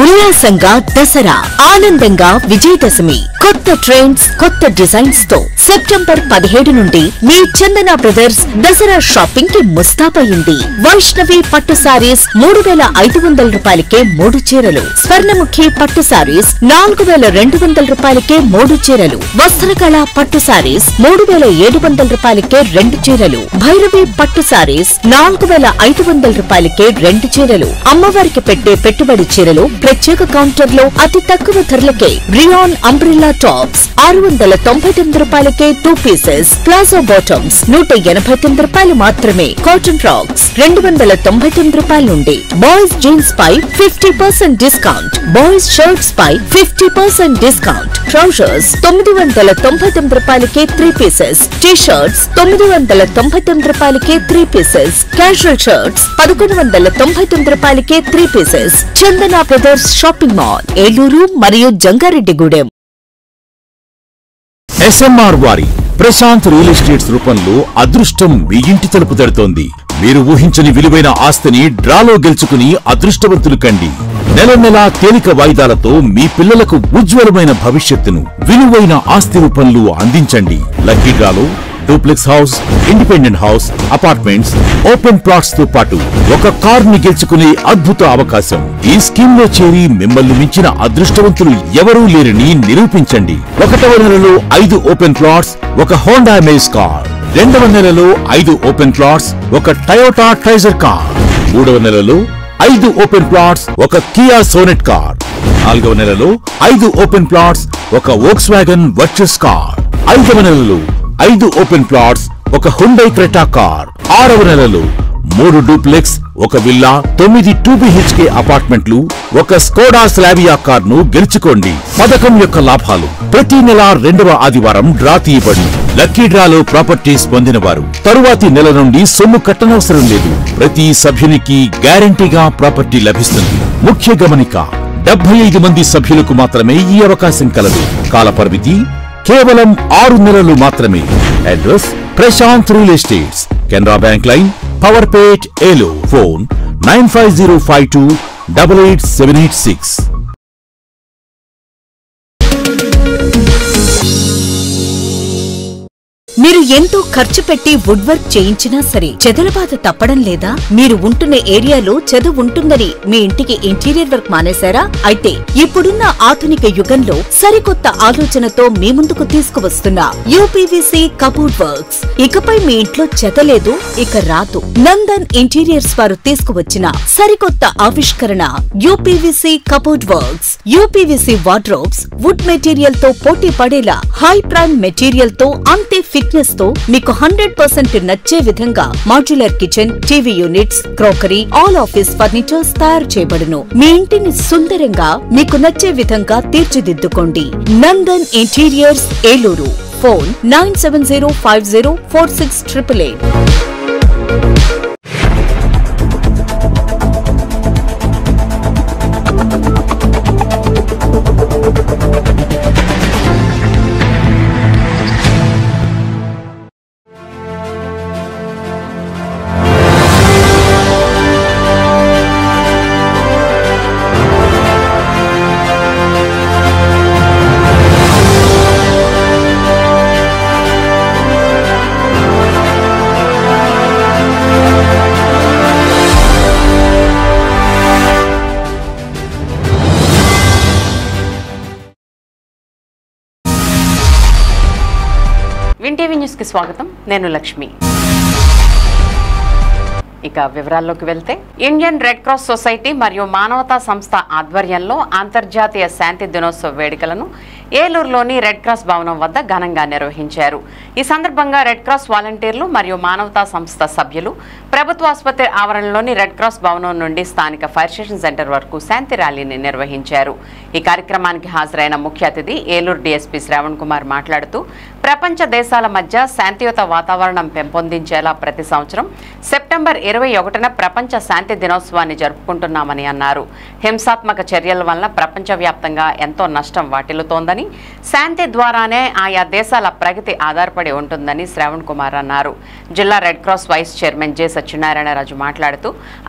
ఉల్లాసంగా దసరా, ఆనందంగా విజయదశమి. కొత్త ట్రెండ్స్, కొత్త డిజైన్స్ తో సెప్టెంబర్ 17 నుండి మీ చందన బ్రదర్స్ దసరా షాపింగ్ కి ముస్తాబయింది. వైష్ణవి పట్టు సారీస్ 3500 రూపాయలకే 3 చీరలు, స్వర్ణముఖి పట్టు సారీస్ 4200 రూపాయలకే 3 చీరలు, వస్త్రకళ పట్టు సారీస్ 3700 రూపాయలకే 2 చీరలు, భైరవి పట్టు సారీస్ 4500 రూపాయలకే 2 చీరలు. అమ్మవారికి పెట్టే పెట్టుబడి చీరలు ప్రత్యేక కౌంటర్ లో అతి తక్కువ ధరలకే. రియాన్ అంబ్రిల్లా టాప్స్ 699 రూపాయలకే 2 పీసెస్, ప్లాజో బాటమ్స్ 189 రూపాయలు మాత్రమే. కాటన్ ఫ్రాక్స్ 299 రూపాయల నుండి. బాయ్స్ జీన్స్ పై 50% డిస్కౌంట్, బాయ్స్ షర్ట్స్ పై 50% డిస్కౌంట్. ట్రౌజర్స్ 999 రూపాయలకే 3 పీసెస్, టీ షర్ట్స్ 999 రూపాయలకే 3 పీసెస్, క్యాజువల్ షర్ట్స్ 1199 రూపాయలకే 3 పీసెస్. చందన బ్రదర్స్ షాపింగ్ మాల్, ఏలూరు మరియు జంగారెడ్డిగూడెం. ఎస్ఎంఆర్ వారి ప్రశాంత్ రియల్ ఎస్టేట్స్ రూపంలో అదృష్టం మీ ఇంటి తలుపు తడుతోంది. మీరు ఊహించని విలువైన ఆస్తిని డ్రాలో గెలుచుకుని అదృష్టవంతులు కండి. నెల నెలా తేలిక వాయిదాలతో మీ పిల్లలకు ఉజ్వలమైన భవిష్యత్తును విలువైన ఆస్తి రూపంలో అందించండి. లక్కీ డ్రాలో duplex house, independent house, apartments, open plots తో పాటు ఒక కార్ ని గెలుచుకునే అద్భుత అవకాశం. ఈ స్కీమ్ లో చేరి మిమ్మల్ని మించిన అదృష్టవంతులు ఎవరూ లేరని నిరూపించండి. 1వ నెలలో 5 ఓపెన్ ప్లాట్స్, ఒక హోండా అమేజ్ కార్. 2వ నెలలో 5 ఓపెన్ ప్లాట్స్, ఒక టయోటా ట్రైజర్ కార్. 3వ నెలలో 5 ఓపెన్ ప్లాట్స్, ఒక కియా సోనెట్ కార్. 4వ నెలలో 5 ఓపెన్ ప్లాట్స్, ఒక వోక్స్వాగన్ వర్చస్ కార్. 5వ నెలలో 5 ఓపెన్ ప్లాట్స్, ఒక హుండై క్రెటా కార్. 6వ నెలలో 3 డూప్లెక్స్, ఒక విల్లా, 9 2BHK అపార్ట్మెంట్లు, ఒక స్కోడా స్లావియా కార్ ను గెలుచుకోండి. పథకం యొక్క లాభాలు: ప్రతి నెల 2వ ఆదివారం డ్రా తీయబడి లక్కీ డ్రాలో ప్రాపర్టీస్ పొందిన వారు తరువాతి నెల నుండి సొమ్ము కట్టనవసరం లేదు. ప్రతి సభ్యునికి గ్యారంటీగా ప్రాపర్టీ లభిస్తుంది. ముఖ్య గమనిక: 75 మంది సభ్యులకు మాత్రమే ఈ అవకాశం కలదు. కాల పరిమితి కేవలం 6 నెలలు మాత్రమే. Address: Prashanth real estates, Canara bank line, Power Pet, Eluru. Phone 9505288786. మీరు ఎంతో ఖర్చు పెట్టి వుడ్ వర్క్ చేయించినా సరే చెదలబాధ తప్పడం లేదా? మీరు ఉంటున్న ఏరియాలో చెద ఉంటుందని మీ ఇంటికి ఇంటీరియర్ వర్క్ మానేశారా? అయితే ఇప్పుడున్న ఆధునిక యుగంలో సరికొత్త ఆలోచనతో మీ ముందుకు తీసుకువస్తున్న యూపీవీసీ కబోర్డ్ వర్క్స్. ఇకపై మీ ఇంట్లో చెద లేదు, ఇక రాదు. నందన్ ఇంటీరియర్స్ వారు తీసుకువచ్చిన సరికొత్త ఆవిష్కరణ UPVC cupboard works. UPVC wardrobes wood material తో పోటీ పడేలా హై ప్రైమ్ మెటీరియల్ తో అంతే ఫిట్నెస్ తో మీకు 100% నచ్చే విధంగా modular kitchen, TV units, crockery, all office furnitures తయారు చేయబడును. మీ ఇంటిని సుందరంగా మీకు నచ్చే విధంగా తీర్చిదిద్దుకోండి. Nandan interiors, Eluru. Phone 9705046888. Win TV news కి స్వాగతం. నేను లక్ష్మి. ఇక వివరాల్లోకి వెళ్తే, ఇండియన్ రెడ్ క్రాస్ సొసైటీ మరియు మానవతా సంస్థ ఆధ్వర్యంలో అంతర్జాతీయ శాంతి దినోత్సవ వేడుకలను ఏలూరులోని రెడ్ క్రాస్ భవనం వద్ద ఘనంగా నిర్వహించారు. ఈ సందర్భంగా రెడ్ క్రాస్ వాలంటీర్లు మరియు మానవతా సంస్థ సభ్యులు ప్రభుత్వ ఆసుపత్రి ఆవరణలోని రెడ్ క్రాస్ భవనం నుండి స్థానిక ఫైర్ స్టేషన్ సెంటర్ వరకు శాంతి ర్యాలీని నిర్వహించారు. ఈ కార్యక్రమానికి హాజరైన ముఖ్య అతిథి ఏలూరు డీఎస్పీ శ్రావణ్ కుమార్ మాట్లాడుతూ, ప్రపంచ దేశాల మధ్య శాంతియుత వాతావరణం పెంపొందించేలా ప్రతి సంవత్సరం సెప్టెంబర్ 21న ప్రపంచ శాంతి దినోత్సవాన్ని జరుపుకుంటున్నామని అన్నారు. హింసాత్మక చర్యల వల్ల ప్రపంచవ్యాప్తంగా ఎంతో నష్టం వాటిల్లుతోందని, ఉంటుందని, శాంతి ద్వారానే ఆయా దేశాల ప్రగతి ఆధారపడి ఉంటుందని శ్రవణ్ కుమార్ అన్నారు. జిల్లా red cross vice chairman J Satyanarayanaraju మాట్లాడుతూ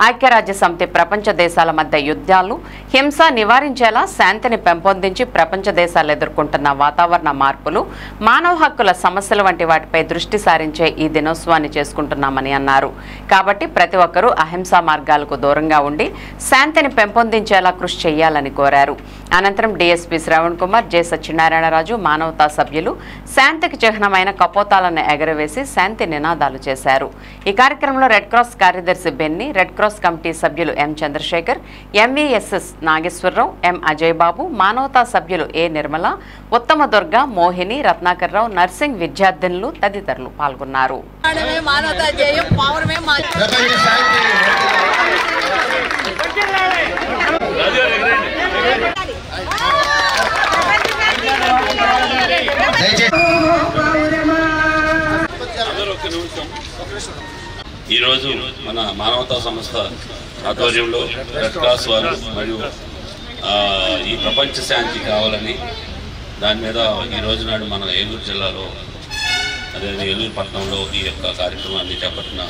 ఐక్యరాజ్య సమితి ప్రపంచ దేశాల మధ్య యుద్ధాలు, హింస నివారించేలా శాంతిని పెంపొందించి ప్రపంచ దేశాలు ఎదుర్కొంటున్న వాతావరణ మార్పులు, మానవ హక్కుల సమస్యల వంటి వాటిపై దృష్టి సారించే ఈ దినోత్సవాన్ని చేసుకుంటున్నామని అన్నారు. కాబట్టి ప్రతి ఒక్కరూ అహింసా మార్గాలకు దూరంగా ఉండి శాంతిని పెంపొందించేలా కృషి చేయాలని కోరారు. అనంతరం డీఎస్పీ శ్రవణ్ కుమార్, జె సత్యనారాయణరాజు, మానవతా సభ్యులు శాంతికి చిహ్నమైన కపోతాలను ఎగరవేసి శాంతి నినాదాలు చేశారు. ఈ కార్యక్రమంలో రెడ్ క్రాస్ కార్యదర్శి బెన్ని, రెడ్ క్రాస్ కమిటీ సభ్యులు ఎం చంద్రశేఖర్, ఎంవీఎస్ఎస్ నాగేశ్వరరావు, ఎం అజయ్ బాబు, మానవతా సభ్యులు ఏ నిర్మల, ఉత్తమ దుర్గ, మోహిని, రత్నాకర్ రావు, నర్సింగ్ విద్యార్థినులు తదితరులు పాల్గొన్నారు. ఈరోజు మన మానవతా సంస్థ ఆధ్వర్యంలో రెడ్ క్రాస్ వారు మరియు ఈ ప్రపంచ శాంతి కావాలని దాని మీద ఈ రోజు నాడు మన ఏలూరు జిల్లాలో అదే ఏలూరు పట్టణంలో ఈ యొక్క కార్యక్రమాన్ని చేపట్టిన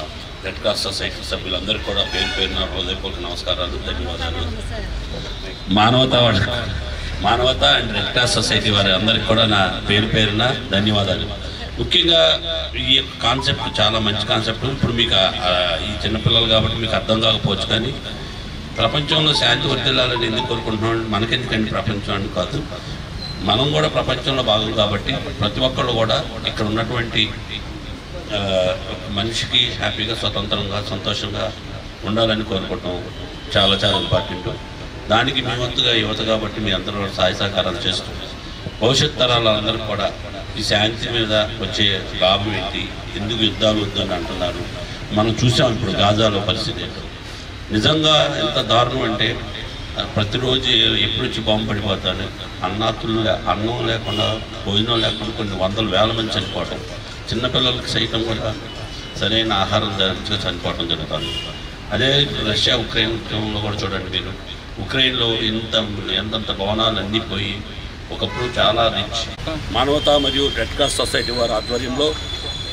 రెడ్ క్రాస్ సొసైటీ సభ్యులందరికీ కూడా పేరు పేరున హృదయపూర్వక నమస్కారాలు, ధన్యవాదాలు. మానవతా అండ్ రెడ్ క్రాస్ సొసైటీ వారి అందరికీ కూడా నా పేరు పేరున ధన్యవాదాలు. ముఖ్యంగా ఈ యొక్క కాన్సెప్ట్ చాలా మంచి కాన్సెప్ట్. ఇప్పుడు మీకు ఈ చిన్నపిల్లలు కాబట్టి మీకు అర్థం కాకపోవచ్చు, కానీ ప్రపంచంలో శాంతి వర్ధిల్లాలని ఎందుకు కోరుకుంటున్నాం, మనకెందుకండి ప్రపంచం అని కాదు, మనం కూడా ప్రపంచంలో భాగం కాబట్టి ప్రతి ఒక్కళ్ళు కూడా ఇక్కడ ఉన్నటువంటి మనిషికి హ్యాపీగా, స్వతంత్రంగా, సంతోషంగా ఉండాలని కోరుకుంటాం. చాలా చాలా ఇంపార్టెంట్. దానికి మీ వంతుగా యువత కాబట్టి మీ అందరూ సహాయ సహకారాలు చేస్తూ భవిష్యత్ తరాలందరూ కూడా ఈ శాంతి మీద వచ్చే లాభం ఏంటి, ఎందుకు యుద్ధాలు వద్దని అంటున్నారు. మనం చూసాం ఇప్పుడు గాజాలో పరిస్థితి నిజంగా ఎంత దారుణం అంటే ప్రతిరోజు ఎప్పుడు వచ్చి బాంబు పడిపోతాను, అన్నం లేకుండా, భోజనం లేకుండా కొన్ని వందల వేల మంది చనిపోవటం, చిన్నపిల్లలకి సైతం కూడా సరైన ఆహారం చనిపోవటం జరుగుతుంది. అదే రష్యా ఉక్రెయిన్ యుద్ధంలో కూడా చూడండి మీరు, ఉక్రెయిన్లో ఎంతంత భవనాలు అన్నీ పోయి ఒకప్పుడు చాలా రిచ్. మానవతా మరియు రెడ్ క్రాస్ సొసైటీ వారి ఆధ్వర్యంలో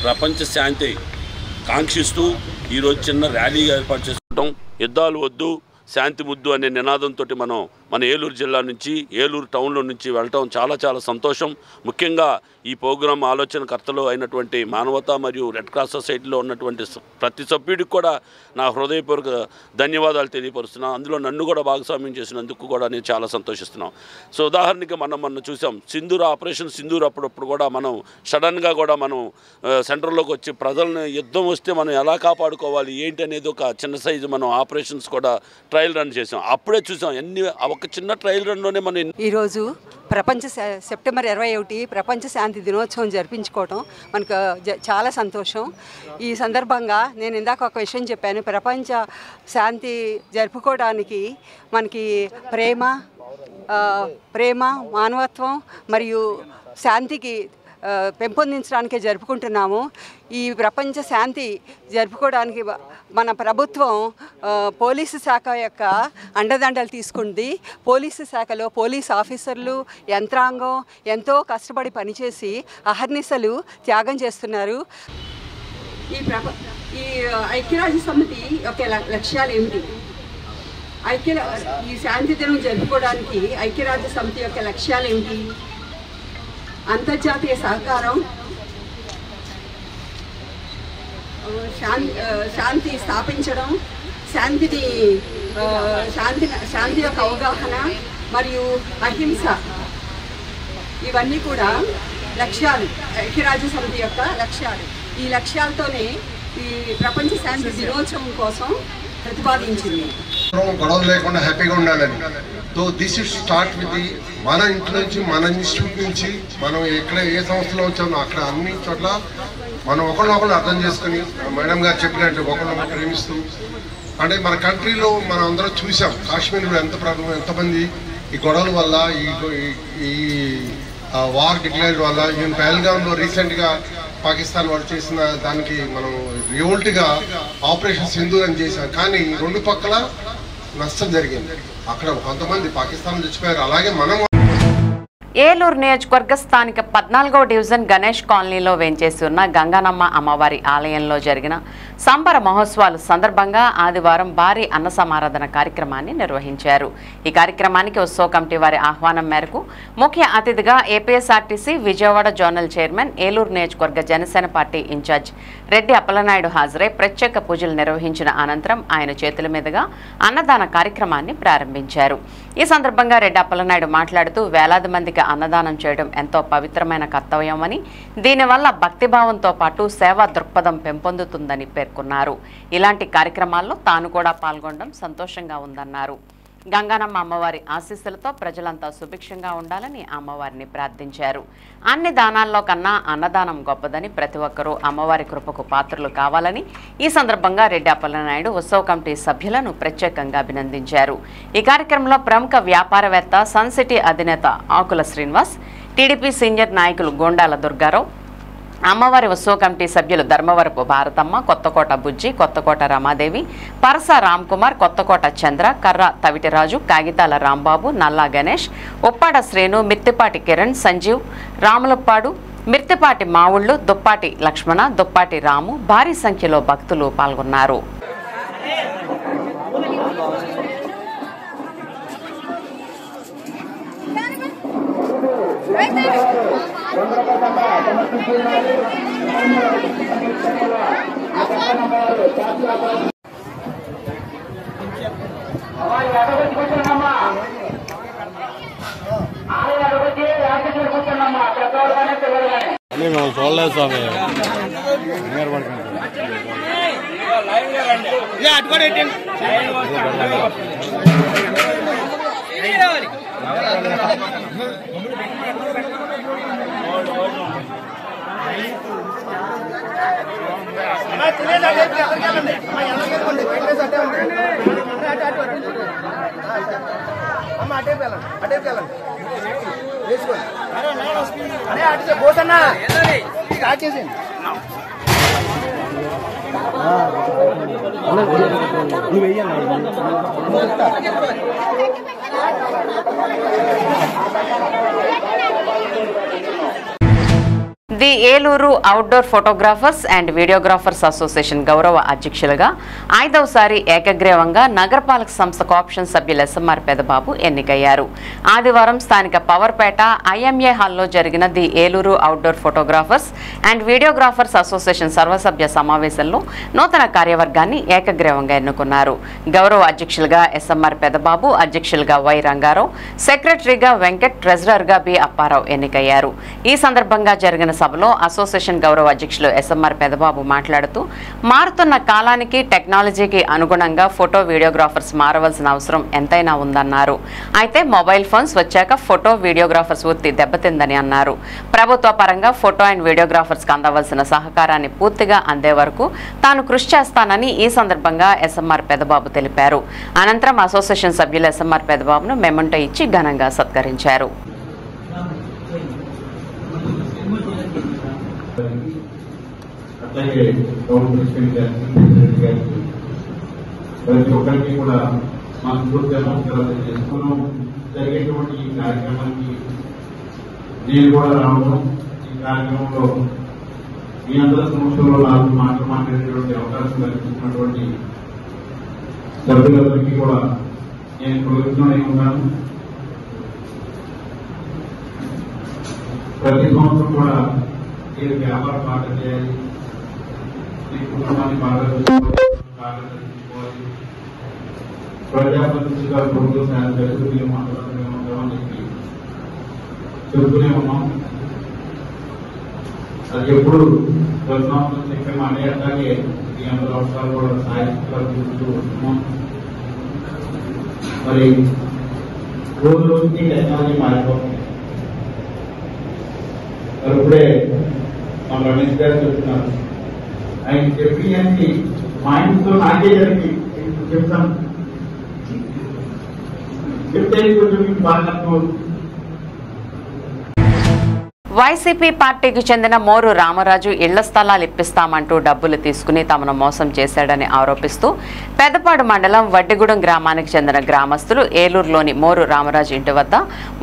ప్రపంచ శాంతి కాంక్షిస్తూ ఈరోజు చిన్న ర్యాలీగా ఏర్పాటు చేసుకుంటాం. యుద్ధాలు వద్దు, శాంతి ముద్దు అనే నినాదంతో మన ఏలూరు జిల్లా నుంచి, ఏలూరు టౌన్లో నుంచి వెళ్ళటం చాలా చాలా సంతోషం. ముఖ్యంగా ఈ ప్రోగ్రాం ఆలోచనకర్తలు అయినటువంటి మానవతా మరియు రెడ్ క్రాస్ సొసైటీలో ఉన్నటువంటి ప్రతి సభ్యుడికి కూడా నా హృదయపూర్వక ధన్యవాదాలు తెలియపరుస్తున్నాను. అందులో నన్ను కూడా భాగస్వామ్యం చేసినందుకు కూడా నేను చాలా సంతోషిస్తున్నాం. సో ఉదాహరణకి మొన్న చూసాం సింధూర్, ఆపరేషన్ సింధూర్ అప్పుడప్పుడు కూడా మనం సడన్గా కూడా మనం సెంటర్లోకి వచ్చి ప్రజలను యుద్ధం వస్తే మనం ఎలా కాపాడుకోవాలి ఏంటి అనేది ఒక చిన్న సైజు మనం ఆపరేషన్స్ కూడా ట్రయల్ రన్ చేసాం. అప్పుడే చూసాం ఒక చిన్న ట్రయల్ రన్లోనే మనం ఈరోజు సెప్టెంబర్ 21 ప్రపంచ శాంతి దినోత్సవం జరిపించుకోవటం మనకు చాలా సంతోషం. ఈ సందర్భంగా నేను ఇందాక ఒక విషయం చెప్పాను, ప్రపంచ శాంతి జరుపుకోవడానికి మనకి ప్రేమ, మానవత్వం మరియు శాంతికి పెంపొందించడానికే జరుపుకుంటున్నాము. ఈ ప్రపంచ శాంతి జరుపుకోవడానికి మన ప్రభుత్వం పోలీసు శాఖ యొక్క అండదండలు తీసుకుంది. పోలీసు శాఖలో పోలీస్ ఆఫీసర్లు, యంత్రాంగం ఎంతో కష్టపడి పనిచేసి అహర్నిశలు త్యాగం చేస్తున్నారు. ఈ ఐక్యరాజ్య సమితి యొక్క లక్ష్యాలు ఏమిటి? ఈ శాంతి దినం జరుపుకోవడానికి ఐక్యరాజ్య సమితి యొక్క లక్ష్యాలు ఏమిటి? అంతర్జాతీయ సహకారం, శాంతి స్థాపించడం, శాంతి యొక్క అవగాహన మరియు అహింస, ఇవన్నీ కూడా లక్ష్యాలు, ఐక్యరాజ్య సమితి యొక్క లక్ష్యాలు. ఈ లక్ష్యాలతోనే ఈ ప్రపంచ శాంతి దినోత్సవం కోసం ప్రతిపాదించింది. గొడవలు లేకుండా హ్యాపీగా ఉండాలని. So this should start with మన ఇంట్లో నుంచి, మన ఇన్స్టిట్యూట్ నుంచి, మనం ఎక్కడ ఏ సంస్థలో వచ్చామో అక్కడ అన్ని చోట్ల మనం ఒకళ్ళొకళ్ళు అర్థం చేసుకుని, మేడం గారు చెప్పినట్టు ఒకళ్ళొకళ్ళు ప్రేమిస్తూ, అంటే మన కంట్రీలో మనం అందరం చూసాం కాశ్మీర్లో ఎంత ప్రాబ్లం, ఎంతమంది ఈ గొడవల వల్ల, ఈ వార్ డిక్లేర్డ్ వల్ల, ఈవెన్ పహల్గామ్లో రీసెంట్గా పాకిస్తాన్ వాళ్ళు చేసిన దానికి మనం రివోల్ట్గా ఆపరేషన్ సింధూర్ అని చేశాం. కానీ రెండు పక్కల నష్టం జరిగింది. అక్కడ కొంతమంది పాకిస్తాన్ చచ్చిపోయారు. అలాగే మనం ఏలూరు నియోజకవర్గ స్థానిక 14వ డివిజన్ గణేష్ కాలనీలో వేంచేసి ఉన్న గంగానమ్మ అమ్మవారి ఆలయంలో జరిగిన సంబర మహోత్సవాలు సందర్భంగా ఆదివారం భారీ అన్న సమారాధన కార్యక్రమాన్ని నిర్వహించారు. ఈ కార్యక్రమానికి ఉత్సవ కమిటీ వారి ఆహ్వానం మేరకు ముఖ్య అతిథిగా APSRTC Vijayawada zonal chairman, Eluru నియోజకవర్గ జనసేన పార్టీ ఇన్ఛార్జ్ రెడ్డి అప్పలనాయుడు హాజరై ప్రత్యేక పూజలు నిర్వహించిన అనంతరం ఆయన చేతుల మీదుగా అన్నదాన కార్యక్రమాన్ని ప్రారంభించారు. ఈ సందర్భంగా రెడ్డి అప్పలనాయుడు మాట్లాడుతూ వేలాది మందికి అన్నదానం చేయడం ఎంతో పవిత్రమైన కర్తవ్యమని, దీనివల్ల భక్తిభావంతో పాటు సేవా దృక్పథం పెంపొందుతుందని పేర్కొన్నారు. ఇలాంటి కార్యక్రమాల్లో తాను కూడా పాల్గొనడం సంతోషంగా ఉందన్నారు. గంగానమ్మ అమ్మవారి ఆశీస్సులతో ప్రజలంతా సుభిక్షంగా ఉండాలని అమ్మవారిని ప్రార్థించారు. అన్ని దానాల్లో కన్నా అన్నదానం గొప్పదని, ప్రతి ఒక్కరూ అమ్మవారి కృపకు పాత్రలు కావాలని ఈ సందర్భంగా రెడ్డి అప్పలనాయుడు ఉత్సవ కమిటీ సభ్యులను ప్రత్యేకంగా అభినందించారు. ఈ కార్యక్రమంలో ప్రముఖ వ్యాపారవేత్త, సన్ సిటీ అధినేత ఆకుల శ్రీనివాస్, టీడీపీ సీనియర్ నాయకులు గోండాల దుర్గారావు, అమ్మవారి ఉత్సవ కమిటీ సభ్యులు ధర్మవరపు భారతమ్మ, కొత్తకోట బుజ్జి, కొత్తకోట రమాదేవి, పరస రామ్కుమార్, కొత్తకోట చంద్ర, కర్ర తవిటిరాజు, కాగితాల రాంబాబు, నల్లా గణేష్, ఉప్పాడ శ్రేణు, మిర్తిపాటి కిరణ్, సంజీవ్, రాములప్పాడు, మిర్తిపాటి మావుళ్లు, దుప్పాటి లక్ష్మణ, దుప్పాటి రాము భారీ సంఖ్యలో భక్తులు పాల్గొన్నారు. చూడలేదు స్వామి. The Eluru outdoor photographers and videographers association గౌరవ అధ్యక్షులుగా 5వసారి ఏకగ్రీవంగా నగరపాలక సంస్థ కోఆప్షన్ సభ్యులు ఎస్ఎంఆర్ పెదబాబు ఎన్నికయ్యారు. ఆదివారం స్థానిక పవర్పేట ఐఎంఏ హాల్లో జరిగిన the Eluru outdoor photographers and videographers association సర్వసభ్య సమావేశంలో నూతన కార్యవర్గాన్ని ఏకగ్రీవంగా ఎన్నుకున్నారు. గౌరవ అధ్యక్షులుగా ఎస్ఎంఆర్ పెదబాబు, అధ్యక్షులుగా వై రంగారావు, సెక్రటరీగా వెంకట్, ట్రెజరర్గా బి అప్పారావు ఎన్నికయ్యారు. ఈ సందర్భంగా జరిగిన సభలో అసోసియేషన్ గౌరవ అధ్యక్షులు ఎస్ఎంఆర్ పెదబాబు మాట్లాడుతూ, మారుతున్న కాలానికి, టెక్నాలజీకి అనుగుణంగా ఫోటో వీడియోగ్రాఫర్స్ మారవలసిన అవసరం ఎంతైనా ఉందన్నారు. అయితే మొబైల్ ఫోన్స్ వచ్చాక ఫోటో వీడియోగ్రాఫర్స్ వృత్తి దెబ్బతిందని అన్నారు. ప్రభుత్వ పరంగా ఫోటో అండ్ వీడియోగ్రాఫర్స్ కి అందవలసిన సహకారాన్ని పూర్తిగా అందే వరకు తాను కృషి చేస్తానని ఈ సందర్భంగా ఎస్ఎంఆర్ పెదబాబు తెలిపారు. అనంతరం అసోసియేషన్ సభ్యులు ఎస్ఎంఆర్ పెదబాబును మెమంటో ఇచ్చి ఘనంగా సత్కరించారు. అలాగే గవర్నమెంట్ గారికి ప్రతి ఒక్కరికి కూడా మనస్ఫూర్తిగా నమస్కారాలు చేసుకున్నాం. జరిగేటువంటి ఈ కార్యక్రమానికి నేను కూడా రావడం, ఈ కార్యక్రమంలో మీ అందరి సమక్షంలో నాకు మాట్లాడేటువంటి అవకాశం కల్పించినటువంటి సభ్యులందరికీ కూడా నేను కృతజ్ఞుడై ఉన్నాను. ప్రతి సంవత్సరం కూడా మీరు వ్యాపారం బాగా చేయాలి, మీ కుటుంబాన్ని బాగా చూసుకోవాలి, ప్రజాప్రతినిధిగా ప్రభుత్వ సాయం జరుగుతూనే ఉంటామని చెప్పి చెబుతూనే ఉన్నాం. అది ఎప్పుడు ప్రతి సంవత్సరం చెప్పే మాట అట్లాగే ఈ అందరూ అవసరాలు కూడా సాయశక్తులు చూస్తూ వస్తున్నాం. మరి రోజు రోజుకి టెక్నాలజీ మారిపోతుంది. మరి ఇప్పుడే మా రమేష్ గారు చెప్తున్నారు, ఆయన చెప్పి మా ఇంట్లో నాకే జరిగి చెప్తాను, చెప్తే కొంచెం మీకు బాగా వైసీపీ పార్టీకి చెందిన మోరు రామరాజు ఇళ్ల స్థలాలు ఇప్పిస్తామంటూ డబ్బులు తీసుకుని తమను మోసం చేశాడని ఆరోపిస్తూ పెద్దపాడు మండలం వడ్డిగూడెం గ్రామానికి చెందిన గ్రామస్తులు ఏలూరులోని మోరు రామరాజు ఇంటి వద్ద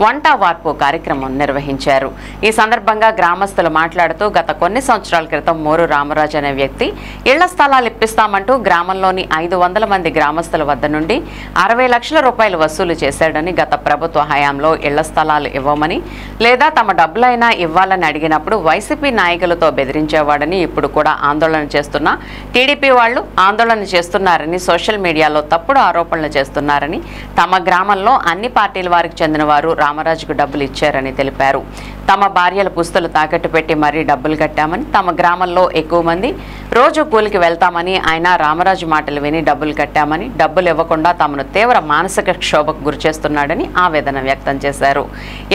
వంట వార్పు కార్యక్రమం నిర్వహించారు. ఈ సందర్భంగా గ్రామస్తులు మాట్లాడుతూ గత కొన్ని సంవత్సరాల క్రితం మోరు రామరాజు అనే వ్యక్తి ఇళ్ల స్థలాలు ఇప్పిస్తామంటూ గ్రామంలోని 500 మంది గ్రామస్తుల వద్ద నుండి 60 లక్షల రూపాయలు వసూలు చేశాడని, గత ప్రభుత్వ హయాంలో ఇళ్ల స్థలాలు ఇవ్వమని లేదా తమ డబ్బులైనా ఇవ్వాలని అడిగినప్పుడు వైసీపీ నాయకులతో బెదిరించేవాడని, ఇప్పుడు కూడా ఆందోళన చేస్తున్న టీడీపీ వాళ్లు ఆందోళన చేస్తున్నారని, సోషల్ మీడియాలో తప్పుడు ఆరోపణలు చేస్తున్నారని, తమ గ్రామంలో అన్ని పార్టీల వారికి చెందిన వారు రామరాజుకు డబ్బులు ఇచ్చారని తెలిపారు. తమ భార్యల పుస్తలు తాకట్టు పెట్టి మరీ డబ్బులు కట్టామని, తమ గ్రామంలో ఎక్కువ మంది రోజు కూలికి వెళ్తామని, ఆయన రామరాజు మాటలు విని డబ్బులు కట్టామని, డబ్బులు ఇవ్వకుండా తమను తీవ్ర మానసిక క్షోభకు గురిచేస్తున్నాడని ఆవేదన వ్యక్తం చేశారు.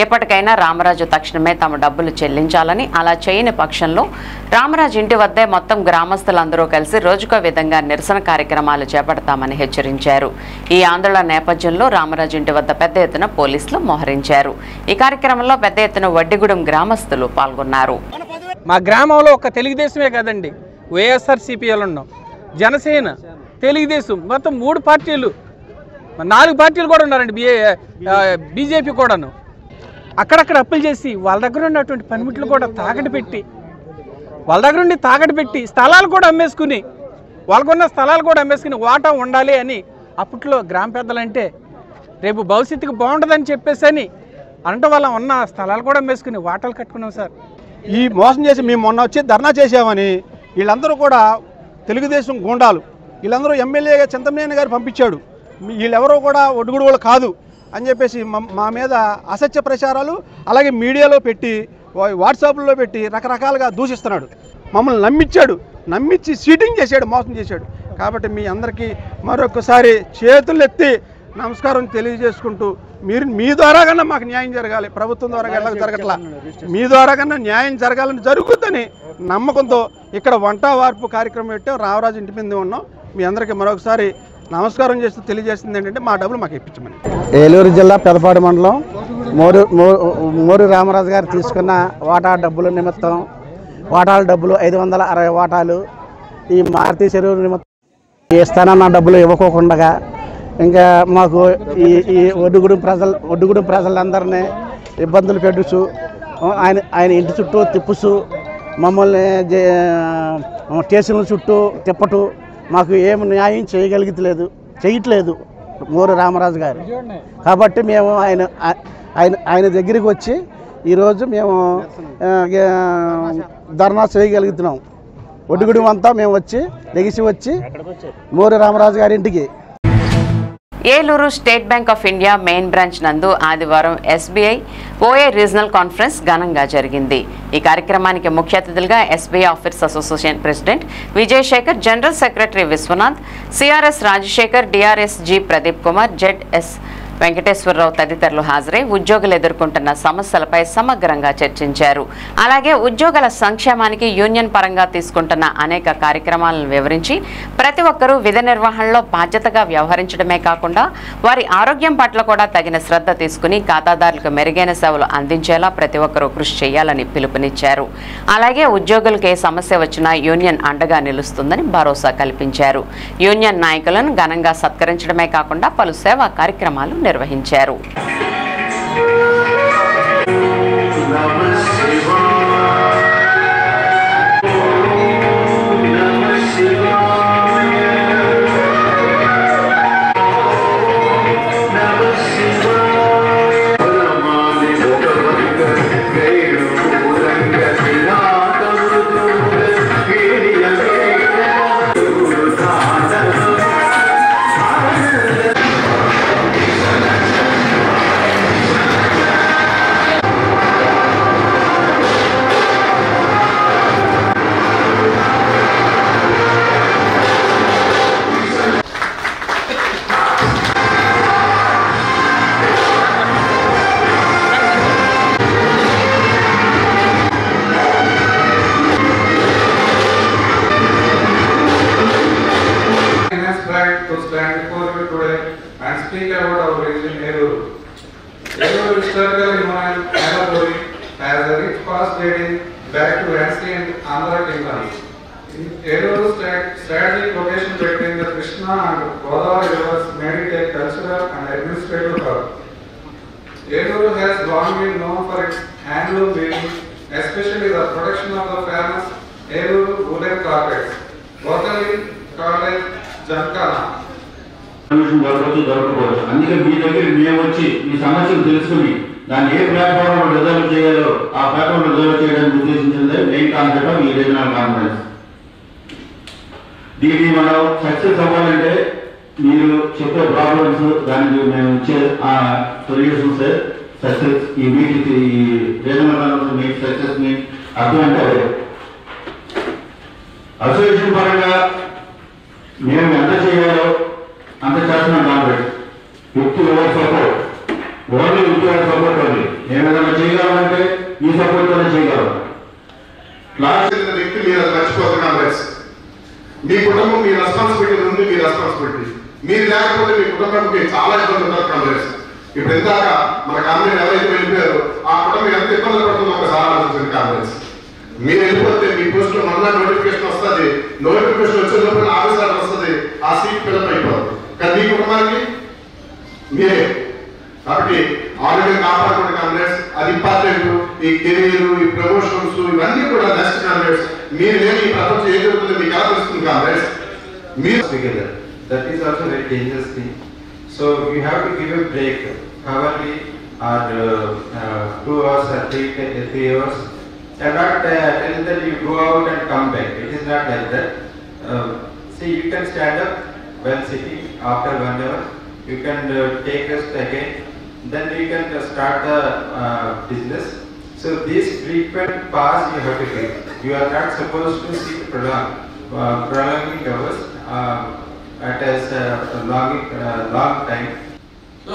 ఎప్పటికైనా రామరాజు తక్షణమే తమ డబ్బులు చెల్లించాలని, అలా చేయని పక్షంలో రామరాజు ఇంటి వద్దే మొత్తం గ్రామస్తులందరూ కలిసి రోజుకో విధంగా నిరసన కార్యక్రమాలు చేపడతామని హెచ్చరించారు. ఈ ఆందోళన నేపథ్యంలో రామరాజు ఇంటి వద్ద పెద్ద ఎత్తున పోలీసులు మోహరించారు. ఈ కార్యక్రమంలో పెద్ద ఎత్తున వడ్డిగూడెం గ్రామస్తులు పాల్గొన్నారు. మా గ్రామంలో ఒక తెలుగుదేశమే కదండి, వైఎస్ఆర్సీపీఎల్ ఉన్నాం, జనసేన, తెలుగుదేశం, మొత్తం 3 పార్టీలు, 4 పార్టీలు కూడా ఉన్నారండి, బీజేపీ కూడాను. అక్కడక్కడ అప్పులు చేసి వాళ్ళ దగ్గర ఉన్నటువంటి పనిముట్లు కూడా తాకట్టు పెట్టి స్థలాలు కూడా అమ్మేసుకుని, వాళ్ళకున్న స్థలాలు కూడా అమ్మేసుకుని వాటా ఉండాలి అని అప్పట్లో గ్రామ పెద్దలంటే రేపు భవిష్యత్తుకు బాగుంటుందని చెప్పేసి అని అంటే వాళ్ళ ఉన్న స్థలాలు కూడా అమ్మేసుకుని వాటాలు కట్టుకున్నాం సార్. ఈ మోసం చేసి మేము మొన్న వచ్చి ధర్నా చేసామని వీళ్ళందరూ కూడా తెలుగుదేశం గూండాలు, వీళ్ళందరూ ఎమ్మెల్యేగా చింతమనేని గారు పంపించాడు, వీళ్ళెవరో కూడా ఒడ్డుగుడుగులు కాదు అని చెప్పేసి మా మీద అసత్య ప్రచారాలు అలాగే మీడియాలో పెట్టి వాట్సాప్లో పెట్టి రకరకాలుగా దూషిస్తున్నాడు. మమ్మల్ని నమ్మించి సీటింగ్ చేశాడు, మోసం చేశాడు. కాబట్టి మీ అందరికీ మరొకసారి చేతులెత్తి నమస్కారం తెలియజేసుకుంటూ మీ ద్వారా కన్నా మాకు న్యాయం జరగాలి, ప్రభుత్వం ద్వారా కన్నా జరగట్లా, మీ ద్వారా కన్నా న్యాయం జరగాలని జరుగుతుందని నమ్మకంతో ఇక్కడ వంట వార్పు కార్యక్రమం పెట్టాం. రామరాజు ఇంటి మీద ఉన్నాం. మీ అందరికీ మరొకసారి నమస్కారం చేస్తూ తెలియజేస్తుంది ఏంటంటే మా డబ్బులు మాకు ఇప్పించమని. ఏలూరు జిల్లా పెదపాడు మండలం మోరు రామరాజు గారు తీసుకున్న వాటా డబ్బుల నిమిత్తం, వాటాల డబ్బులు 560 వాటాలు ఈ మారుతి చెరువు నిమిత్తం ఇస్తానన్న డబ్బులు ఇవ్వకోకుండా ఇంకా మాకు ఈ ఒడ్డుగూడెం ప్రజలందరినీ ఇబ్బందులు పెట్టుచు ఆయన ఇంటి చుట్టూ తిప్పుచు మమ్మల్ని స్టేషన్ల చుట్టూ తిప్పటూ మాకు ఏం న్యాయం చేయట్లేదు మోరు రామరాజు గారు. కాబట్టి మేము ఆయన దగ్గరికి వచ్చి ఈరోజు మేము ధర్నా చేయగలుగుతున్నాం. ఒడ్డుగూడెం అంతా మేము లెగిసి వచ్చి మోరు రామరాజు గారి ఇంటికి. Eluru state bank of India main branch నందు ఆదివారం ఎస్బీఐ ఓఏ రీజనల్ కాన్ఫరెన్స్ ఘనంగా జరిగింది. ఈ కార్యక్రమానికి ముఖ్య అతిథులుగా SBI officers association president Vijay Shekhar, general secretary Vishwanath, CRS Rajasekhar, DRS G Pradeep Kumar, ZS Venkateswararao తదితరులు హాజరై ఉద్యోగులు ఎదుర్కొంటున్న సమస్యలపై సమగ్రంగా చర్చించారు. అలాగే ఉద్యోగుల సంక్షేమానికి యూనియన్ పరంగా తీసుకుంటున్న అనేక కార్యక్రమాలను వివరించి ప్రతి ఒక్కరూ విధి నిర్వహణలో బాధ్యతగా వ్యవహరించడమే కాకుండా వారి ఆరోగ్యం పట్ల కూడా తగిన శ్రద్ధ తీసుకుని ఖాతాదారులకు మెరుగైన సేవలు అందించేలా ప్రతి ఒక్కరూ కృషి చేయాలని పిలుపునిచ్చారు. అలాగే ఉద్యోగులకు ఏ సమస్య వచ్చినా యూనియన్ అండగా నిలుస్తుందని భరోసా కల్పించారు. యూనియన్ నాయకులను ఘనంగా సత్కరించడమే కాకుండా పలు సేవా కార్యక్రమాలు నిర్వహించారు. Speak about our region, Eluru. Eluru historically known as Nagapuri, has a rich past dating back to ancient Andhra kingdoms. Eluru strategic location between the Krishna and Godavari rivers made it a cultural and administrative hub. Eluru has long been known for its handloom weaving, especially the production of the famous Eluru woolen carpets, locally called as Jankana. అందుకే మీ దగ్గర మేము వచ్చి ఈ సమస్యలు తెలుసుకుని దాన్ని ఏ platform reserve చేయాలో ఆ ప్లాట్ఫామ్ రిజర్వ్ చేయడానికి ఉద్దేశించిందే మెయిన్ కాన్సెప్ట్ ఆఫ్ ఈ రీజనల్ కాన్ఫరెన్స్. దీన్ని మనం సక్సెస్ అవ్వాలంటే మీరు చెప్పే ప్రాబ్లమ్స్ దానికి మేము ఇచ్చే సొల్యూషన్స్ సక్సెస్ ఈ మీట్ ఈ regional conference meet success meet అర్థం అంటే అసోసియేషన్ పరంగా మేము ఎంత చేయాలో అంత చేస్తున్నాం కాన్ఫరెన్స్. వ్యక్తి ఎవరు సపోర్ట్ ఓన్లీ ఉద్యోగ సపోర్ట్ ఉంది. మేము ఏదైనా చేయగలమంటే ఈ సపోర్ట్ తోనే చేయగలం. వ్యక్తి మీరు మర్చిపోతున్న కాన్ఫరెన్స్ మీ కుటుంబం మీ రెస్పాన్సిబిలిటీ ఉంది. మీ రెస్పాన్సిబిలిటీ మీరు లేకపోతే మీ కుటుంబానికి చాలా ఇబ్బంది ఉంటుంది కాంగ్రెస్. ఇప్పుడు ఇందాక మన కాంగ్రెస్ ఎవరైతే వెళ్ళిపోయారో ఆ కుటుంబం ఎంత ఇబ్బంది పడుతుందో ఒకసారి ఆలోచించండి. కాంగ్రెస్ మీరు వెళ్ళిపోతే మీ పోస్ట్ లో మళ్ళా నోటిఫికేషన్ వస్తుంది. నోటిఫికేషన్ వచ్చే లోపల ఆఫీసర్ వస్తుంది, ఆ సీట్ ఫిల్అప్ అయిపోతుంది. కానీ మీ కుటుంబానికి మీరే కాబట్టి ఆల్రెడీ కాపాడుకోండి కాంగ్రెస్. అది ఇంపార్టెంట్. ఈ కెరీర్ ఈ ప్రమోషన్స్ ఇవన్నీ కూడా నెక్స్ట్ కాంగ్రెస్. మీరు లేని ఈ ప్రపంచం ఏం జరుగుతుందో మీకు ఎలా తెలుస్తుంది కాంగ్రెస్. మీరు That is also a very dangerous thing. So you have to give a break. However, or 2 hours or 3 hours. And not tell that you go out and come back. It is not like that. See, you can stand up while sitting after 1 hour. You can take rest again. Then you can start the business. So this frequent pause you have to give. You are not supposed to sit prolonging hours. At a long time. So,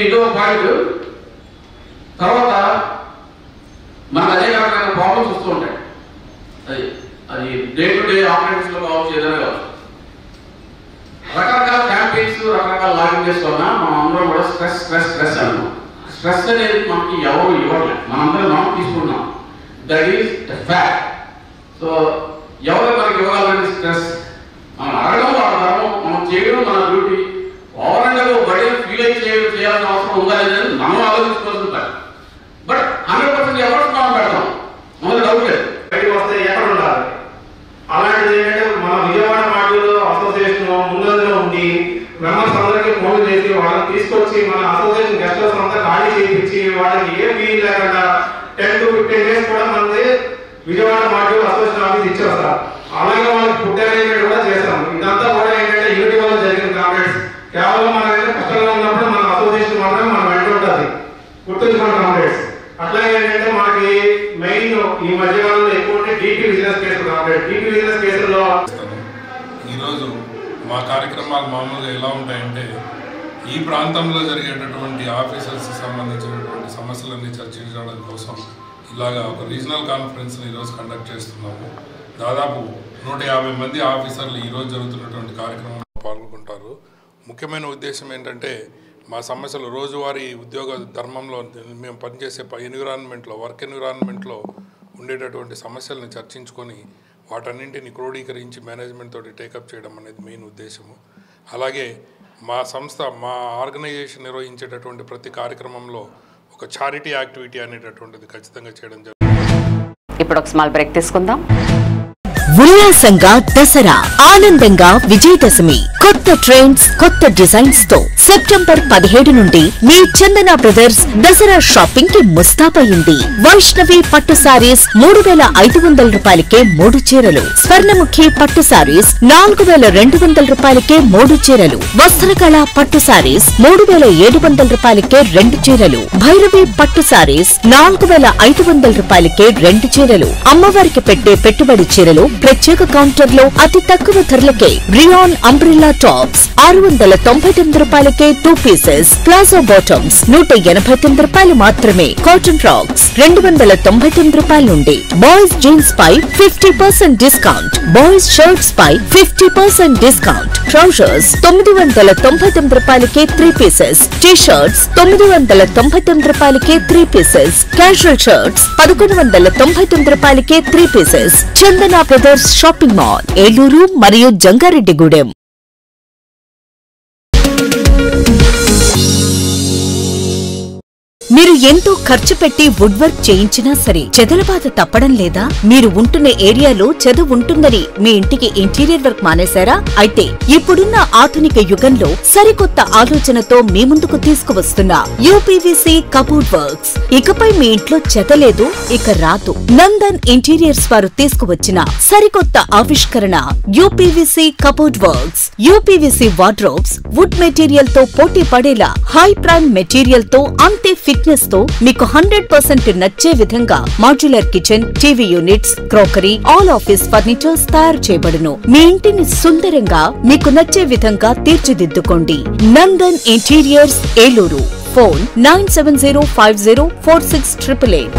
ఇదో point. తర్వాత మనకు అదే రకమైన problems వస్తూ ఉంటాయి. అది day to day operations లో కావచ్చు, ఏదైనా కావచ్చు. రకరకాల క్యాంపెయిన్స్ రకరకాల లాంగ్వేజెస్ వల్ల మనం అందరం కూడా స్ట్రెస్ అన్నాం. స్ట్రెస్ అనేది మనకి ఎవరు ఇవ్వట్లేదు, మనందరం మనం తీసుకుంటున్నాం. That is the fact. So ఎవరు మనకి ఇవ్వగలరని స్ట్రెస్ మనం అడగడం వాడదాము, మనం చేయడం మన డ్యూటీ. ఓవరాల్గా బడి ఫీల్ అయి చేయాల్సిన అవసరం ఉందా లేదని మనం ఆలోచించుకోవాల్సి ఉంటాయి. బట్ 100% ఎఫర్ట్స్ మనం పెడతాం, మనకు డౌట్ లేదు. బయటకు వస్తే ఎక్కడ ఉండాలి అలాంటిది ఏంటంటే మన విజయవాడ మాడ్యూల్ అసోసియేషన్ ముందులో ఉండి మెంబర్స్ అందరికీ ఫోన్ చేసి వాళ్ళని తీసుకొచ్చి మన అసోసియేషన్ గెస్ట్ హౌస్ అంతా ఖాళీ చేయించి వాళ్ళకి ఏ ఫీల్ లేకుండా 10 to 15 days కూడా మనది విజయవాడ మాడ్యూల్ అసోసియేషన్ ఆఫీస్ ఇచ్చారు సార్. అలాగే వాళ్ళకి ఫుడ్ అరేంజ్మెంట్ కూడా చేశాం. ఇదంతా కూడా ఏంటంటే యూనిటీ వల్ల జరిగిన కాంగ్రెస్. కేవలం మన కష్టంగా ఉన్నప్పుడు మన అసోసియేషన్ మాత్రమే మనం వెంట ఉంటుంది, గుర్తుంచుకోండి కాంగ్రెస్. అట్లాగే ఏంటంటే మనకి మెయిన్ ఈ మధ్యకాలంలో ఎక్కువ డీపీ బిజినెస్ కేసులు కాంగ్రెస్. డీపీ బిజినెస్ కేసుల్లో ఈరోజు మా కార్యక్రమాలు మామూలుగా ఎలా ఉంటాయంటే ఈ ప్రాంతంలో జరిగేటటువంటి ఆఫీసర్స్ సంబంధించినటువంటి సమస్యలన్నీ చర్చించడం కోసం ఇలాగా ఒక రీజనల్ కాన్ఫరెన్స్ని ఈరోజు కండక్ట్ చేస్తున్నాము. దాదాపు 150 మంది ఆఫీసర్లు ఈరోజు జరుగుతున్నటువంటి కార్యక్రమంలో పాల్గొంటారు. ముఖ్యమైన ఉద్దేశం ఏంటంటే మా సమస్యలు రోజువారీ ఉద్యోగ ధర్మంలో మేము పనిచేసే ఎన్విరాన్మెంట్లో వర్క్ ఎన్విరాన్మెంట్లో ఉండేటటువంటి సమస్యలను చర్చించుకొని వాటన్నింటిని క్రోడీకరించి మేనేజ్మెంట్ తోటి టేకప్ చేయడం అనేది మెయిన్ ఉద్దేశము. అలాగే మా సంస్థ మా ఆర్గనైజేషన్ నిర్వహించేటటువంటి ప్రతి కార్యక్రమంలో ఒక చారిటీ యాక్టివిటీ అనేటటువంటిది ఖచ్చితంగా చేయడం జరుగుతుంది. ఇప్పుడు ఒక స్మాల్ బ్రేక్ తీసుకుందాం. ఉల్లాసంగా దసరా, ఆనందంగా విజయదశమి. కొత్త ట్రెండ్స్, కొత్త డిజైన్స్ తో సెప్టెంబర్ 17 నుండి మీ చందన బ్రదర్స్ దసరా షాపింగ్ కి ముస్తాబయింది. వైష్ణవి పట్టు సారీస్ 3500 రూపాయలకే 3 చీరలు, స్వర్ణముఖి పట్టు సారీస్ 4200 రూపాయలకే 3 చీరలు, వస్త్రకళ పట్టు సారీస్ 3700 రూపాయలకే 2 చీరలు, భైరవి పట్టు సారీస్ 4500 రూపాయలకే 2 చీరలు. అమ్మవారికి పెట్టే పెట్టుబడి చీరలు ప్రత్యేక కౌంటర్ లో అతి తక్కువ ధరలకే రియాన్ అంబ్రెల్లా టాప్స్ 699 రూపాయలకే 2 పీసెస్, ప్లాజో బాటమ్స్ 189 రూపాయలు మాత్రమే, కాటన్ ఫ్రాక్స్ 299 రూపాయల నుండి, బాయ్స్ జీన్స్ పై 50% డిస్కౌంట్, బాయ్స్ షర్ట్స్ పై 50% డిస్కౌంట్, ట్రౌజర్స్ 999 రూపాయలకే 3 పీసెస్, టీ షర్ట్స్ 999 రూపాయలకే 3 పీసెస్, క్యాజువల్ షర్ట్స్ 1199 రూపాయలకే 3 పీసెస్. చందన బ్రదర్స్ షాపింగ్ మాల్, ఏలూరు మరియు జంగారెడ్డిగూడెం. మీరు ఎంతో ఖర్చు పెట్టి వుడ్ వర్క్ చేయించినా సరే చెదలబాధ తప్పడం లేదా? మీరు ఉంటున్న ఏరియాలో చెద ఉంటుందని మీ ఇంటికి ఇంటీరియర్ వర్క్ మానేశారా? అయితే ఇప్పుడున్న ఆధునిక యుగంలో సరికొత్త ఆలోచనతో మీ ముందుకు తీసుకువస్తున్న యూపీవీసీ కబోర్డ్ వర్క్స్. ఇకపై మీ ఇంట్లో చెద లేదు, ఇక రాదు. నందన్ ఇంటీరియర్స్ వారు తీసుకువచ్చిన సరికొత్త ఆవిష్కరణ UPVC cupboard works. UPVC wardrobes wood material తో పోటీ పడేలా హై ప్రైమ్ మెటీరియల్ తో అంతే ఫిట్నెస్ తో మీకు 100% నచ్చే విధంగా modular kitchen, TV units, crockery, all office furnitures తయారు చేయబడును. మీ ఇంటిని సుందరంగా మీకు నచ్చే విధంగా తీర్చిదిద్దుకోండి. Nandan interiors, Eluru. Phone 9705046888.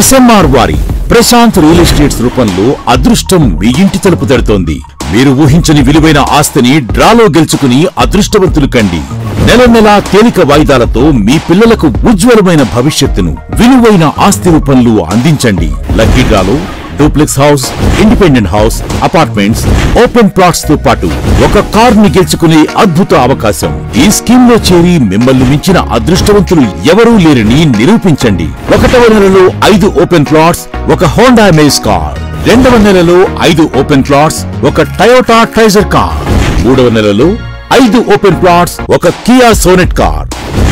SMR వారి ప్రశాంత్ రియల్ ఎస్టేట్స్ రూపంలో అదృష్టం మీ ఇంటి తలుపు తడుతోంది. మీరు ఊహించని విలువైన ఆస్తిని డ్రాలో గెలుచుకుని అదృష్టవంతులు కండి. నెల నెలా తేలిక వాయిదాలతో మీ పిల్లలకు ఉజ్వలమైన భవిష్యత్తును విలువైన ఆస్తి రూపంలో అందించండి. లక్కీ డ్రాలో duplex house, independent house, apartments, open plots తో పాటు ఒక కార్ ని గెలుచుకునే అద్భుత అవకాశం. ఈ స్కీమ్ లో చేరి మిమ్మల్ని మించిన అదృష్టవంతులు ఎవరూ లేరని నిరూపించండి. 1వ నెలలో 5 ఓపెన్ ప్లాట్స్, ఒక హోండా అమేజ్ కార్. 2వ నెలలో 5 ఓపెన్ ప్లాట్స్, ఒక టయోటా ట్రైజర్ కార్. 3వ నెలలో 5 ఓపెన్ ప్లాట్స్, ఒక కియా సోనెట్ కార్.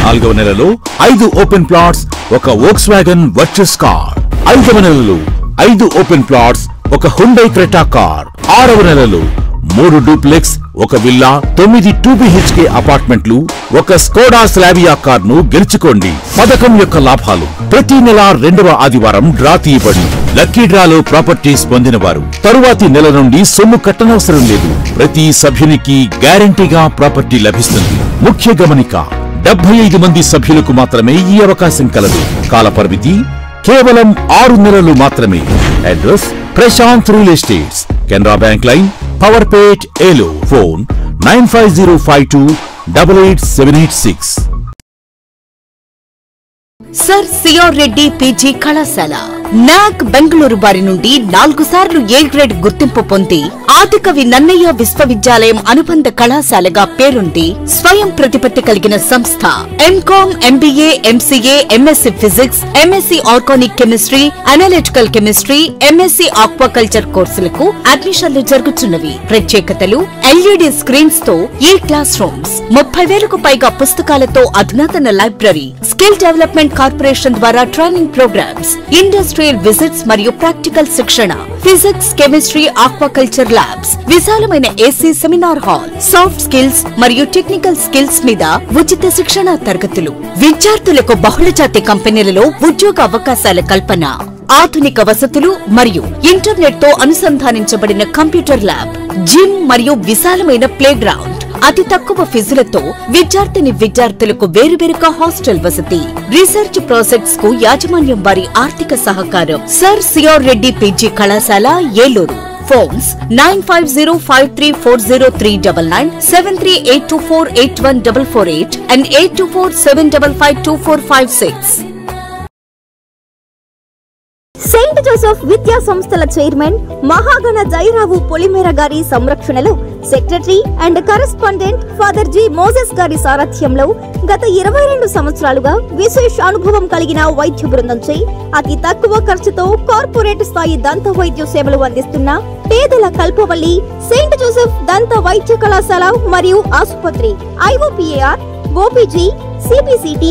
4వ నెలలో 5 ఓపెన్ ప్లాట్స్, ఒక వోక్స్వాగన్ వర్చస్ కార్. 5వ నెలలో 5 ఓపెన్ ప్లాట్స్, ఒక హుండై క్రెటా కార్. 6వ నెలలో 3 డూప్లెక్స్, ఒక విల్లా, 9 2BHK అపార్ట్మెంట్లు, ఒక స్కోడా స్లావియా కార్ ను గెలుచుకోండి. పథకం యొక్క లాభాలు: ప్రతి నెల 2వ ఆదివారం డ్రా తీయబడి లక్కీ డ్రాలో ప్రాపర్టీస్ పొందిన వారు తరువాతి నెల నుండి సొమ్ము కట్టనవసరం లేదు. ప్రతి సభ్యునికి గ్యారంటీగా ప్రాపర్టీ లభిస్తుంది. ముఖ్య గమనిక: 75 మంది సభ్యులకు మాత్రమే ఈ అవకాశం కలదు. కాల పరిమితి కేవలం 6 నెలలు మాత్రమే. Address: Prashanth real estates, Canara bank line, Powerpet, Eluru. Phone 9505288786. Sir CR Reddy PG కళాశాల నాక్ బెంగళూరు వారి నుండి 4 సార్లు ఏ గ్రేడ్ గుర్తింపు పొంది ఆదికవి నన్నయ్య విశ్వవిద్యాలయం అనుబంధ కళాశాలగా పేరుంది. స్వయం ప్రతిపత్తి కలిగిన సంస్థ. MCom, MBA, MCA, MSc physics, MSc organic chemistry, analytical chemistry, MSc aquaculture కోర్సులకు అడ్మిషన్లు జరుగుతున్నవి. ప్రత్యేకతలు: ఎల్ఈడి స్క్రీన్స్ తో ఈ క్లాస్ రూమ్స్, 30,000కు పైగా పుస్తకాలతో అధునాతన లైబ్రరీ, స్కిల్ డెవలప్మెంట్ కార్పొరేషన్ ద్వారా ట్రైనింగ్ ప్రోగ్రామ్స్, ఇండస్ట్రియల్ విజిట్స్ మరియు ప్రాక్టికల్ శిక్షణ, ఫిజిక్స్, కెమిస్ట్రీ, ఆక్వాకల్చర్ ల్యాబ్స్, విశాలమైన AC seminar hall, soft skills మరియు టెక్నికల్ స్కిల్స్ మీద ఉచిత శిక్షణ తరగతులు, విద్యార్థులకు బహుళజాతి కంపెనీలలో ఉద్యోగ అవకాశాల కల్పన, ఆధునిక వసతులు మరియు ఇంటర్నెట్ తో అనుసంధానించబడిన కంప్యూటర్ ల్యాబ్, జిమ్ మరియు విశాలమైన ప్లే గ్రౌండ్, అతి తక్కువ ఫీజులతో విద్యార్థులకు వేరువేరుగా హాస్టల్ వసతి, రీసెర్చ్ ప్రాజెక్ట్స్ కు యాజమాన్యం వారి ఆర్థిక సహకారం. సర్ సిఆర్ రెడ్డి పీజీ కళాశాల, Eluru. Phones 9505340399, 7382481448 and 8247552456. Saint Joseph విద్యా సంస్థల చైర్మన్ మహాగణ జైరావు పొలిమేర గారి సంరక్షణలో secretary and correspondent father G Moses గారి సారథ్యంలో గత 22 సంవత్సరాలుగా విశేష అనుభవం కలిగిన వైద్య బృందంచే అతి తక్కువ ఖర్చుతో కార్పొరేట్ స్థాయి దంత వైద్య సేవలు అందిస్తున్న పేదల కల్పవల్లి సెయింట్ జోసెఫ్ దంత వైద్య కళాశాల మరియు ఆసుపత్రి. IOPAR, OPG, CPCT,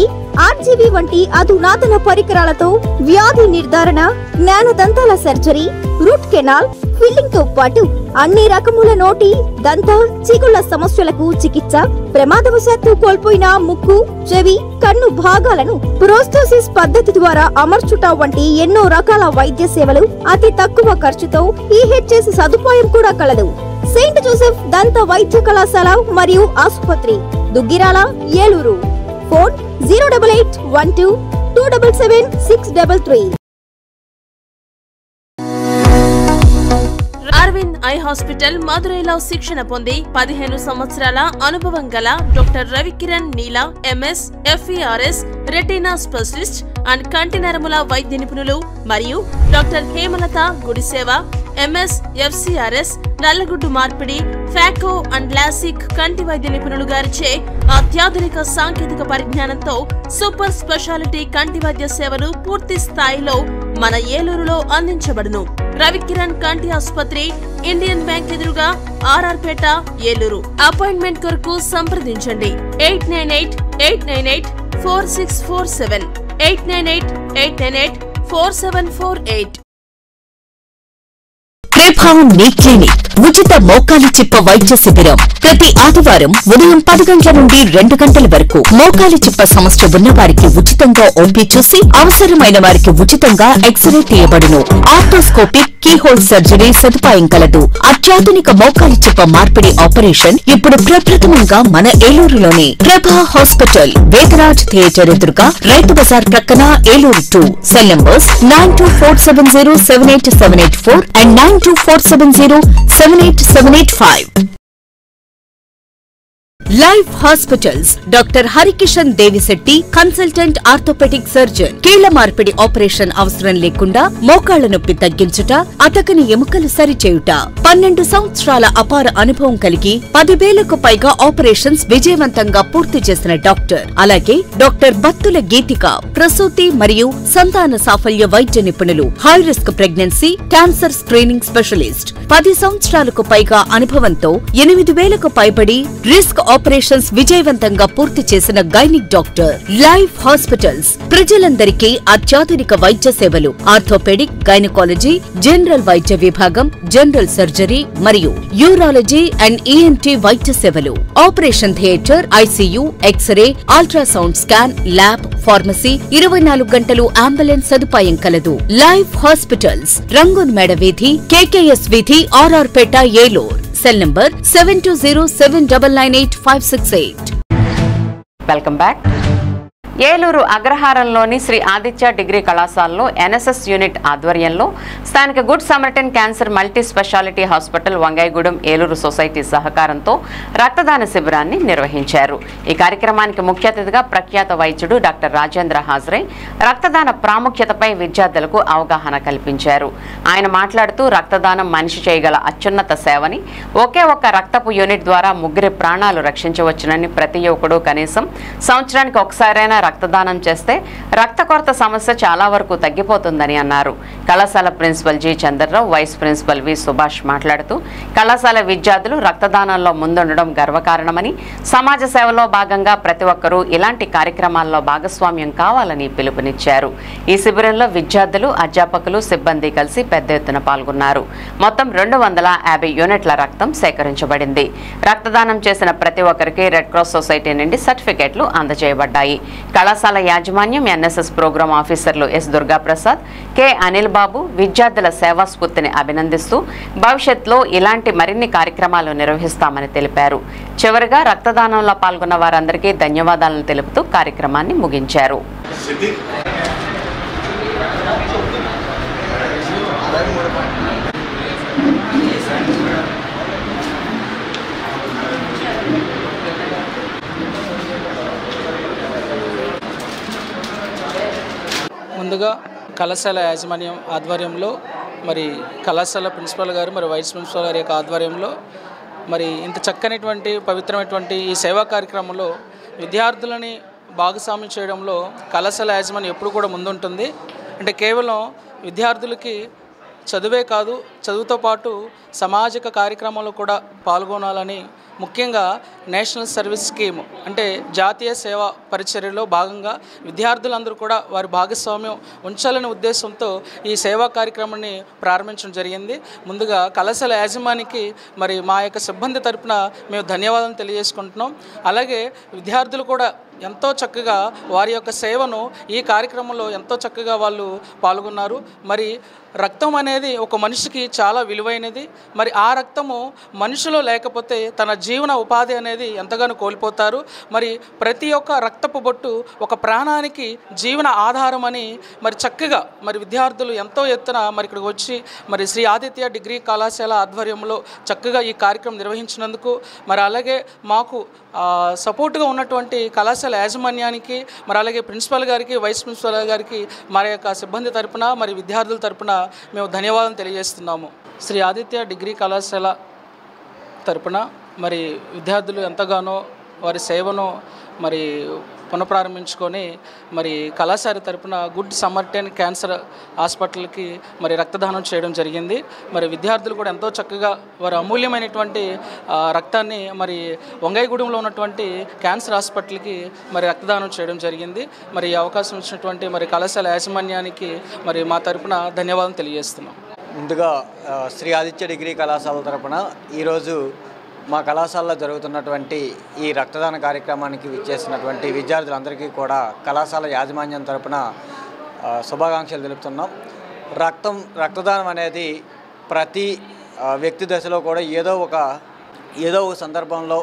ఆర్జీవీ వంటి అధునాతన పరికరాలతో వ్యాధి నిర్ధారణ, జ్ఞానదంతాల సర్జరీ, రూట్ కెనాల్, ఫిల్లింగ్ తో పాటు అన్ని రకముల నోటి, దంత, చిగుళ్ల సమస్యలకు చికిత్స, ప్రమాదవశాత్తు కోల్పోయిన ముక్కు, చెవి, కన్ను భాగాలను ప్రోస్తోసిస్ పద్ధతి ద్వారా అమర్చుట వంటి ఎన్నో రకాల వైద్య సేవలు అతి తక్కువ ఖర్చుతో ఈహెచ్ఎస్ సదుపాయం కూడా కలదు. సెయింట్ జోసెఫ్ దంత వైద్య కళాశాల మరియు ఆసుపత్రి, Duggirala, Eluru. Phone 08812277633. Aravind eye hospital మదురైలో శిక్షణ పొంది 15 సంవత్సరాల అనుభవం గల doctor Ravikiran Neela MS, FERS, retina specialist and కంటి నరముల వైద్య నిపుణులు మరియు doctor Hemalatha Gudiseva MS, FCRS, నల్లగుడ్డు మార్పిడి, ఫ్యాకో అండ్ లాసిక్ కంటి వైద్య నిపుణులు గారిచే అత్యాధునిక సాంకేతిక పరిజ్ఞానంతో సూపర్ స్పెషాలిటీ కంటి వైద్య సేవలు పూర్తి స్థాయిలో మన ఏలూరులో అందించబడును. రవికిరణ్ కంటి ఆసుపత్రి, ఇండియన్ బ్యాంక్ ఎదురుగా, RR పేట, ఏలూరు. అపాయింట్మెంట్ కొరకు సంప్రదించండి 898-898-4647, 898-898-4748. ప్రభావం నీ క్లినిక్ ఉచిత మోకాలి చిప్ప వైద్య శిబిరం ప్రతి ఆదివారం ఉదయం 10 గంటల నుండి 2 గంటల వరకు. మోకాలి చిప్ప సమస్య ఉన్న వారికి ఉచితంగా ఓపీ చూసి అవసరమైన వారికి ఉచితంగా ఎక్స్రే తీయబడును. ఆర్థోస్కోపిక్ కీహోల్ సర్జరీ సదుపాయం కలదు. అత్యాధునిక మోకాలి చిప్ప మార్పిడి ఆపరేషన్ ఇప్పుడు ప్రప్రథమంగా మన ఏలూరులోనే. ప్రభా హాస్పిటల్, వేదరాజ్ థియేటర్ ఎదురుగా, రైతు బజార్ ప్రక్కన, Eluru 2. Cell numbers 9247078784 and 9247078785. Life hospitals, doctor Harikishan Devishetty, consultant orthopaedic surgeon. కీళ్ల మార్పిడి ఆపరేషన్ అవసరం లేకుండా మోకాళ్ల నొప్పి తగ్గించుట, అతకని ఎముకలు సరిచేయుట. 12 సంవత్సరాల అపార అనుభవం కలిగి 10,000కు పైగా ఆపరేషన్స్ విజయవంతంగా పూర్తి చేసిన డాక్టర్. అలాగే డాక్టర్ బత్తుల గీతిక, ప్రసూతి మరియు సంతాన సాఫల్య వైద్య నిపుణులు. High risk pregnancy, cancer screening specialist. 10 సంవత్సరాలకు పైగా అనుభవంతో 8,000కు పైబడి రిస్క్ ఆపరేషన్స్ విజయవంతంగా పూర్తి చేసిన గైనిక్ డాక్టర్. లైఫ్ హాస్పిటల్స్ ప్రజలందరికీ అత్యాధునిక వైద్య సేవలు. ఆర్థోపెడిక్, గైనకాలజీ, జనరల్ వైద్య విభాగం, జనరల్ సర్జరీ మరియు యూరాలజీ అండ్ ENT వైద్య సేవలు. Operation theatre, ICU, x ray, ultrasound scan, lab, pharmacy, 24 గంటలు అంబులెన్స్ సదుపాయం కలదు. లైఫ్ హాస్పిటల్స్, రంగూన్ మేడ వీధి, KKS వీధి, RR పేట, Eluru. Cell number 7207998568. Welcome back. Eluru అగ్రహారంలోని శ్రీ ఆదిత్య డిగ్రీ కళాశాలలో NSS యూనిట్ ఆధ్వర్యంలో స్థానిక good samaritan cancer multi speciality hospital, Vangayagudem, Eluru society సహకారంతో రక్తదాన శిబిరాన్ని నిర్వహించారు. ఈ కార్యక్రమానికి ముఖ్య అతిథిగా ప్రఖ్యాత వైద్యుడు డాక్టర్ రాజేంద్ర హాజరై రక్తదాన ప్రాముఖ్యతపై విద్యార్థులకు అవగాహన కల్పించారు. ఆయన మాట్లాడుతూ రక్తదానం మనిషి చేయగల అత్యున్నత సేవని, ఒకే ఒక్క రక్తపు యూనిట్ ద్వారా 3 ప్రాణాలు రక్షించవచ్చునని, ప్రతి యువకుడు కనీసం సంవత్సరానికి ఒకసారైనా రక్తదానం చేస్తే రక్త కొరత సమస్య చాలా వరకు తగ్గిపోతుందని అన్నారు. కళాశాల principal G Chandrarao, vice principal V Subhash మాట్లాడుతూ కళాశాల విద్యార్థులు రక్తదానంలో ముందుండడం గర్వకారణమని, సమాజ సేవలో భాగంగా ప్రతి ఒక్కరూ ఇలాంటి కార్యక్రమాల్లో భాగస్వామ్యం కావాలని పిలుపునిచ్చారు. ఈ శిబిరంలో విద్యార్థులు, అధ్యాపకులు, సిబ్బంది కలిసి పెద్ద ఎత్తున పాల్గొన్నారు. మొత్తం 250 యూనిట్ల రక్తం సేకరించబడింది. రక్తదానం చేసిన ప్రతి ఒక్కరికి రెడ్ క్రాస్ సొసైటీ నుండి సర్టిఫికెట్లు అందజేయబడ్డాయి. కళాశాల యాజమాన్యం, NSS ప్రోగ్రాం ఆఫీసర్లు S దుర్గాప్రసాద్, K అనిల్ బాబు విద్యార్థుల సేవా స్ఫూర్తిని అభినందిస్తూ భవిష్యత్తులో ఇలాంటి మరిన్ని కార్యక్రమాలు నిర్వహిస్తామని తెలిపారు. చివరిగా రక్తదానంలో పాల్గొన్న వారందరికీ ధన్యవాదాలను తెలుపుతూ కార్యక్రమాన్ని ముగించారు. ముందుగా కళాశాల యాజమాన్యం ఆధ్వర్యంలో, మరి కళాశాల ప్రిన్సిపల్ గారు, మరి వైస్ ప్రిన్సిపల్ గారి యొక్క ఆధ్వర్యంలో మరి ఇంత చక్కనటువంటి పవిత్రమైనటువంటి ఈ సేవా కార్యక్రమంలో విద్యార్థులని భాగస్వామ్యం చేయడంలో కళాశాల యాజమాన్యం ఎప్పుడు కూడా ముందుంటుంది. అంటే కేవలం విద్యార్థులకి చదువే కాదు, చదువుతో పాటు సామాజిక కార్యక్రమాల్లో కూడా పాల్గొనాలని, ముఖ్యంగా నేషనల్ సర్వీస్ స్కీమ్ అంటే జాతీయ సేవా పరిచర్యలో భాగంగా విద్యార్థులందరూ కూడా వారి భాగస్వామ్యం ఉంచాలనే ఉద్దేశంతో ఈ సేవా కార్యక్రమాన్ని ప్రారంభించడం జరిగింది. ముందుగా కళాశాల యాజమానికి మరి మా యొక్క సిబ్బంది తరపున మేము ధన్యవాదాలు తెలియజేసుకుంటున్నాం. అలాగే విద్యార్థులు కూడా ఎంతో చక్కగా వారి యొక్క సేవను ఈ కార్యక్రమంలో ఎంతో చక్కగా వాళ్ళు పాల్గొన్నారు. మరి రక్తం అనేది ఒక మనిషికి చాలా విలువైనది. మరి ఆ రక్తము మనిషిలో లేకపోతే తన జీవన ఉపాధి అనేది ఎంతగానో కోల్పోతారు. మరి ప్రతి ఒక్క రక్తపు బొట్టు ఒక ప్రాణానికి జీవన ఆధారం అని మరి చక్కగా మరి విద్యార్థులు ఎంతో ఎత్తున మరి ఇక్కడికి వచ్చి మరి శ్రీ ఆదిత్య డిగ్రీ కళాశాల ఆధ్వర్యంలో చక్కగా ఈ కార్యక్రమం నిర్వహించినందుకు, మరి అలాగే మాకు సపోర్ట్గా ఉన్నటువంటి కళాశాల యాజమాన్యానికి, మరి అలాగే ప్రిన్సిపల్ గారికి, వైస్ ప్రిన్సిపల్ గారికి మరి యొక్క సిబ్బంది తరపున మరి విద్యార్థుల తరపున మేము ధన్యవాదాలు తెలియజేస్తున్నాము. శ్రీ ఆదిత్య డిగ్రీ కళాశాల తరపున మరి విద్యార్థులు ఎంతగానో వారి సేవను మరి పునఃప్రారంభించుకొని మరి కళాశాల తరపున గుడ్ సమ్మర్టైన్ క్యాన్సర్ హాస్పిటల్కి మరి రక్తదానం చేయడం జరిగింది. మరి విద్యార్థులు కూడా ఎంతో చక్కగా వారి అమూల్యమైనటువంటి రక్తాన్ని మరి వంగైగూడెంలో ఉన్నటువంటి క్యాన్సర్ హాస్పిటల్కి మరి రక్తదానం చేయడం జరిగింది. మరి ఈ అవకాశం ఇచ్చినటువంటి మరి కళాశాల యాజమాన్యానికి మరి మా తరపున ధన్యవాదాలు తెలియజేస్తున్నాం. ముందుగా శ్రీ ఆదిత్య డిగ్రీ కళాశాల తరపున ఈరోజు మా కళాశాలలో జరుగుతున్నటువంటి ఈ రక్తదాన కార్యక్రమానికి విచ్చేసినటువంటి విద్యార్థులందరికీ కూడా కళాశాల యాజమాన్యం తరపున శుభాకాంక్షలు తెలుపుతున్నాం. రక్తదానం అనేది ప్రతి వ్యక్తి దశలో కూడా ఏదో ఒక సందర్భంలో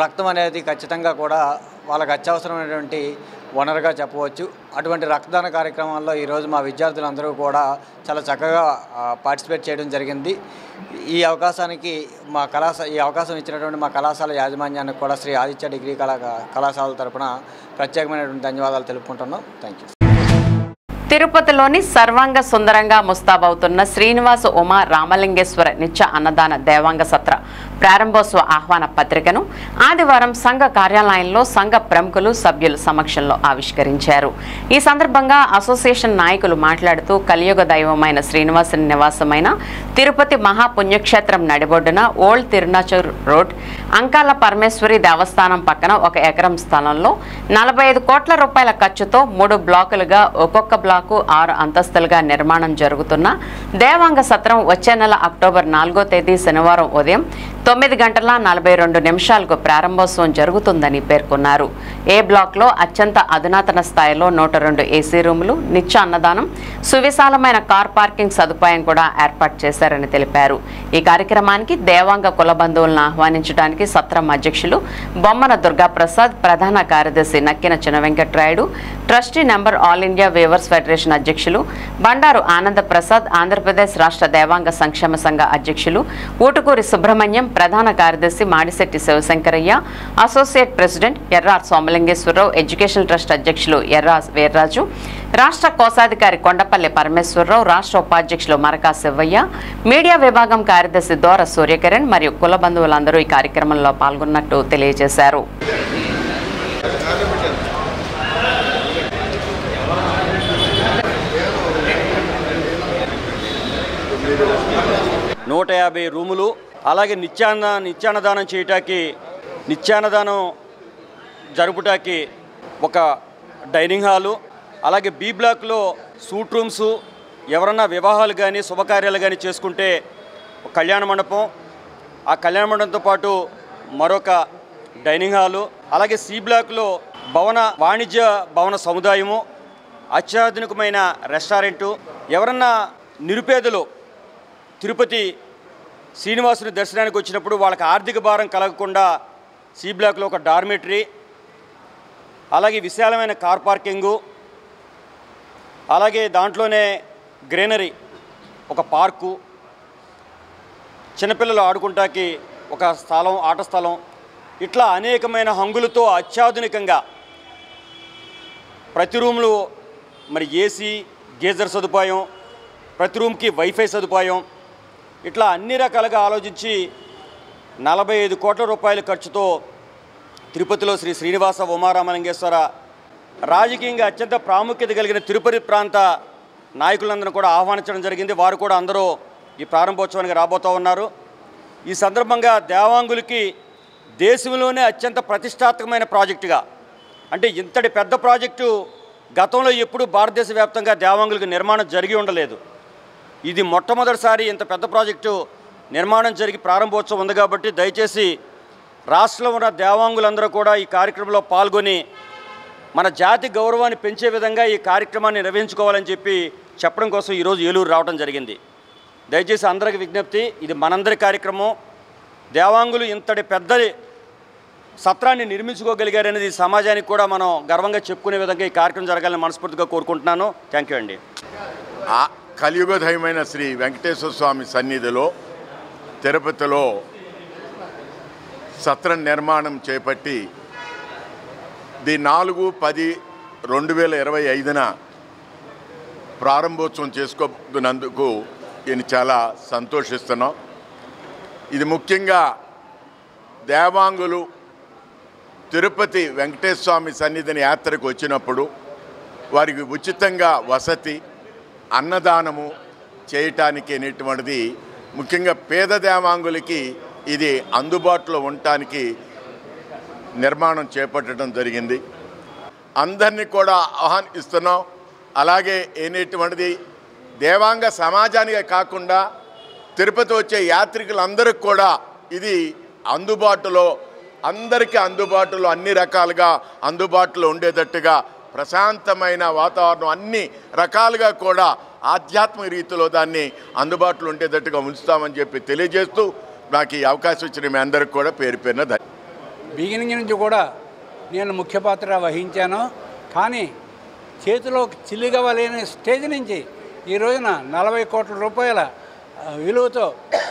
రక్తం అనేది ఖచ్చితంగా కూడా వాళ్ళకి అత్యవసరమైనటువంటి వనరుగా చెప్పవచ్చు. అటువంటి రక్తదాన కార్యక్రమాల్లో ఈరోజు మా విద్యార్థులందరూ కూడా చాలా చక్కగా పార్టిసిపేట్ చేయడం జరిగింది. ఈ అవకాశం ఇచ్చినటువంటి మా కళాశాల యాజమాన్యానికి కూడా శ్రీ ఆదిత్య డిగ్రీ కళాశాల తరపున ప్రత్యేకమైనటువంటి ధన్యవాదాలు తెలుపుకుంటున్నాం. Thank you. తిరుపతిలోని సర్వాంగ సుందరంగా ముస్తాబవుతున్న శ్రీనివాస ఉమా రామలింగేశ్వర నిత్య అన్నదాన దేవాంగ సత్ర ప్రారంభోత్సవ ఆహ్వాన పత్రికను ఆదివారం సంఘ కార్యాలయంలో సంఘ ప్రముఖులు సభ్యుల సమక్షంలో ఆవిష్కరించారు. ఈ సందర్భంగా అసోసియేషన్ నాయకులు మాట్లాడుతూ కలియుగ దైవమైన శ్రీనివాసుని నివాసమైన తిరుపతి మహాపుణ్యక్షేత్రం నడిబొడ్డున ఓల్డ్ తిరునాచూర్ రోడ్ అంకాల పరమేశ్వరి దేవస్థానం పక్కన 1 ఎకరం స్థలంలో 45 కోట్ల రూపాయల ఖర్చుతో 3 బ్లాకులుగా ఒక్కొక్క బ్లాకు 6 అంతస్తులుగా నిర్మాణం జరుగుతున్న దేవాంగ సత్రం వచ్చే నెల అక్టోబర్ 4వ తేదీ శనివారం ఉదయం 9:42 ప్రారంభోత్సవం జరుగుతుందని పేర్కొన్నారు. ఏ బ్లాక్లో అత్యంత అధునాతన స్థాయిలో 102 ఏసీ రూములు, నిత్య అన్నదానం, సువిశాలమైన కార్ పార్కింగ్ సదుపాయం కూడా ఏర్పాటు చేశారని తెలిపారు. ఈ కార్యక్రమానికి దేవాంగ కుల బంధువులను ఆహ్వానించడానికి సత్రం అధ్యక్షులు బొమ్మన దుర్గాప్రసాద్, ప్రధాన కార్యదర్శి నక్కిన చిన్న Venkatrayudu, trustee number all India weavers federation అధ్యక్షులు బండారు ఆనంద ప్రసాద్, ఆంధ్రప్రదేశ్ రాష్ట్ర దేవాంగ సంక్షేమ సంఘ అధ్యక్షులు ఊటుకూరి సుబ్రహ్మణ్యం, ప్రధాన కార్యదర్శి Madisetti Sivasankarayya, associate president Erra Somalingeswararao, education trust అధ్యక్షులు ఎర్రా వీర్రాజు, రాష్ట్ర కోశాధికారి కొండపల్లి పరమేశ్వరరావు, రాష్ట్ర ఉపాధ్యక్షులు మరకా శివయ్య, మీడియా విభాగం కార్యదర్శి దోర సూర్యకిరణ్ మరియు కుల బంధువులందరూ ఈ కార్యక్రమంలో పాల్గొన్నట్టు తెలియజేశారు. నూట 50 రూములు, అలాగే నిత్యాన్నదానం చేయటానికి, నిత్యాన్నదానం జరుపుటానికి ఒక డైనింగ్ హాలు, అలాగే బి బ్లాక్లో సూట్ రూమ్స్, ఎవరన్నా వివాహాలు కానీ శుభకార్యాలు కానీ చేసుకుంటే కళ్యాణ మండపం, ఆ కళ్యాణ మండపంతో పాటు మరొక డైనింగ్ హాలు, అలాగే సి బ్లాక్లో వాణిజ్య భవన సముదాయము, అత్యాధునికమైన రెస్టారెంటు, ఎవరన్నా నిరుపేదలు తిరుపతి శ్రీనివాసుని దర్శనానికి వచ్చినప్పుడు వాళ్ళకి ఆర్థిక భారం కలగకుండా సి బ్లాక్లో ఒక డార్మెటరీ, అలాగే విశాలమైన కార్ పార్కింగు, అలాగే దాంట్లోనే గ్రీనరీ, ఒక పార్కు, చిన్నపిల్లలు ఆడుకుంటానికి ఒక స్థలం, ఆట స్థలం, ఇట్లా అనేకమైన హంగులతో అత్యాధునికంగా ప్రతి రూమ్లో మరి ఏసీ, గీజర్ సదుపాయం, ప్రతి రూమ్కి వైఫై సదుపాయం, ఇట్లా అన్ని రకాలుగా ఆలోచించి 45 కోట్ల రూపాయల ఖర్చుతో తిరుపతిలో శ్రీ శ్రీనివాస ఉమారామలింగేశ్వర రాజకీయంగా అత్యంత ప్రాముఖ్యత కలిగిన తిరుపతి ప్రాంత నాయకులందరూ కూడా ఆహ్వానించడం జరిగింది. వారు కూడా అందరూ ఈ ప్రారంభోత్సవానికి రాబోతూ ఉన్నారు. ఈ సందర్భంగా దేవాంగులకి దేశంలోనే అత్యంత ప్రతిష్టాత్మకమైన ప్రాజెక్టుగా, అంటే ఇంతటి పెద్ద ప్రాజెక్టు గతంలో ఎప్పుడూ భారతదేశ వ్యాప్తంగా దేవాంగులకు నిర్మాణం జరిగి ఉండలేదు. ఇది మొట్టమొదటిసారి ఇంత పెద్ద ప్రాజెక్టు నిర్మాణం జరిగి ప్రారంభోత్సవం ఉంది. కాబట్టి దయచేసి రాష్ట్రంలో ఉన్న దేవాంగులందరూ కూడా ఈ కార్యక్రమంలో పాల్గొని మన జాతి గౌరవాన్ని పెంచే విధంగా ఈ కార్యక్రమాన్ని నిర్వహించుకోవాలని చెప్పి చెప్పడం కోసం ఈరోజు ఏలూరు రావడం జరిగింది. దయచేసి అందరికి విజ్ఞప్తి, ఇది మనందరి కార్యక్రమం. దేవాంగులు ఇంతటి పెద్ద సత్రాన్ని నిర్మించుకోగలిగారనేది సమాజానికి కూడా మనం గర్వంగా చెప్పుకునే విధంగా ఈ కార్యక్రమం జరగాలని మనస్ఫూర్తిగా కోరుకుంటున్నాను. థ్యాంక్ యూ అండి. కలియుగదైమైన శ్రీ వెంకటేశ్వర స్వామి సన్నిధిలో తిరుపతిలో సత్రం నిర్మాణం చేపట్టి 4/10/2025 ప్రారంభోత్సవం చేసుకోనందుకు నేను చాలా సంతోషిస్తున్నాం. ఇది ముఖ్యంగా దేవాంగులు తిరుపతి వెంకటేశ్వర స్వామి సన్నిధిని యాత్రకు వచ్చినప్పుడు వారికి ఉచితంగా వసతి, అన్నదానము చేయటానికి అనేటువంటిది ముఖ్యంగా పేద దేవాంగులకి ఇది అందుబాటులో ఉండటానికి నిర్మాణం చేపట్టడం జరిగింది. అందరినీ కూడా ఆహ్వానిస్తున్నాం. అలాగే అనేటువంటిది దేవాంగ సమాజానికే కాకుండా తిరుపతి వచ్చే యాత్రికులందరికీ కూడా ఇది అందుబాటులో, అందరికీ అందుబాటులో, అన్ని రకాలుగా అందుబాటులో ఉండేటట్టుగా ప్రశాంతమైన వాతావరణం అన్ని రకాలుగా కూడా ఆధ్యాత్మిక రీతిలో దాన్ని అందుబాటులో ఉండేటట్టుగా ఉంచుతామని చెప్పి తెలియజేస్తూ నాకు ఈ అవకాశం ఇచ్చిన మీ అందరికి కూడా పేరు పేరున బిగినింగ్ నుంచి కూడా నేను ముఖ్య పాత్ర వహించాను. కానీ చేతిలో చిల్లిగవ్వలేని స్టేజ్ నుంచి ఈ రోజున 40 కోట్ల రూపాయల విలువతో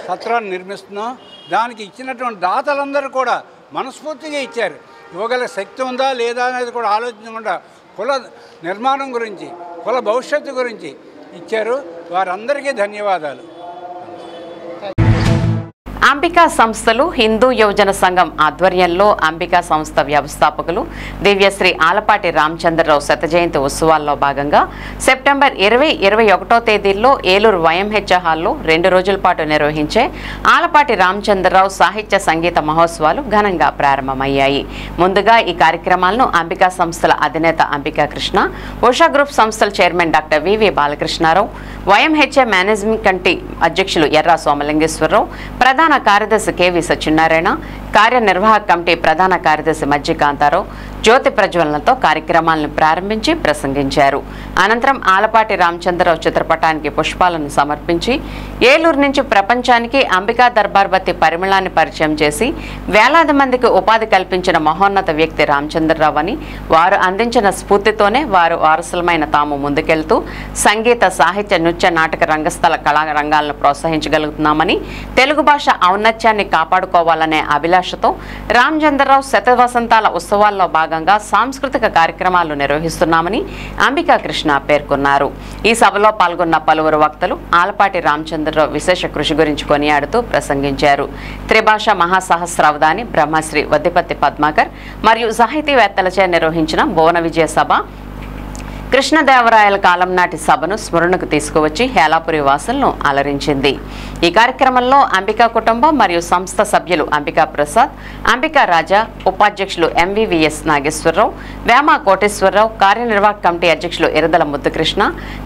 సత్రాన్ని నిర్మిస్తున్నాం. దానికి ఇచ్చినటువంటి దాతలందరూ కూడా మనస్ఫూర్తిగా ఇచ్చారు. ఇవ్వగల శక్తి ఉందా లేదా అనేది కూడా ఆలోచించకుండా కుల నిర్మాణం గురించి, కుల భవిష్యత్తు గురించి ఇచ్చారు. వారందరికీ ధన్యవాదాలు. అంబికా సంస్థలు హిందూ యువజన సంఘం ఆధ్వర్యంలో అంబికా సంస్థ వ్యవస్థాపకులు దివ్యశ్రీ ఆలపాటి రామచంద్రరావు శత జయంతి ఉత్సవాల్లో భాగంగా సెప్టెంబర్ 20, 21 తేదీల్లో ఏలూరు వైఎంహెచ్ హాల్లో 2 రోజుల పాటు నిర్వహించే ఆలపాటి రామచంద్రరావు సాహిత్య సంగీత మహోత్సవాలు ఘనంగా ప్రారంభమయ్యాయి. ముందుగా ఈ కార్యక్రమాలను అంబికా సంస్థల అధినేత అంబికా కృష్ణ, ఉషా గ్రూప్ సంస్థల చైర్మన్ డాక్టర్ వివి బాలకృష్ణారావు, వైఎంహెచ్ఏ మేనేజ్మెంట్ కమిటీ అధ్యక్షులు ఎర్రా సోమలింగేశ్వరరావు, ప్రధాన కార్యదర్శి కెవి సత్యనారాయణ, కార్యనిర్వాహక కమిటీ ప్రధాన కార్యదర్శి మజ్జికాంతారావు జ్యోతి ప్రజ్వలనతో కార్యక్రమాలను ప్రారంభించి ప్రసంగించారు. అనంతరం ఆలపాటి రామచంద్రరావు చిత్రపటానికి పుష్పాలను సమర్పించి ఏలూరు నుంచి ప్రపంచానికి అంబికా దర్బార్వతి పరిమళాన్ని పరిచయం చేసి వేలాది మందికి ఉపాధి కల్పించిన మహోన్నత వ్యక్తి రామచంద్రరావు అని, వారు అందించిన స్ఫూర్తితోనే వారు వారసులమైన తాము ముందుకెళ్తూ సంగీత, సాహిత్య, నృత్య, నాటక, రంగస్థల కళారంగాలను ప్రోత్సహించగలుగుతున్నామని, తెలుగు భాష ఔన్నత్యాన్ని కాపాడుకోవాలనే అభిలాషతో రామచంద్రరావు శతవసంతాల ఉత్సవాల్లో భాగంగా సాంస్కృతిక కార్యక్రమాలు నిర్వహిస్తున్నామని అంబికా కృష్ణ పేర్కొన్నారు. ఈ సభలో పాల్గొన్న పలువురు వక్తలు ఆలపాటి రామచంద్రరావు విశేష కృషి గురించి కొనియాడుతూ ప్రసంగించారు. త్రిభాష మహాసహస్రావధాని బ్రహ్మశ్రీ వద్దిపత్తి పద్మాకర్ మరియు సాహితీవేత్తలచే నిర్వహించిన భువన విజయ సభ కృష్ణదేవరాయల కాలం నాటి సభను స్మరణకు తీసుకువచ్చి హేలాపురి వాసులను అలరించింది. ఈ కార్యక్రమంలో అంబికా కుటుంబం మరియు సంస్థ సభ్యులు అంబికా ప్రసాద్, అంబికా రాజా, ఉపాధ్యక్షులు ఎంవివిఎస్ నాగేశ్వరరావు, వేమ కోటేశ్వరరావు, కార్యనిర్వాహక కమిటీ అధ్యక్షులు ఎరదల ముద్దుకృష్ణ,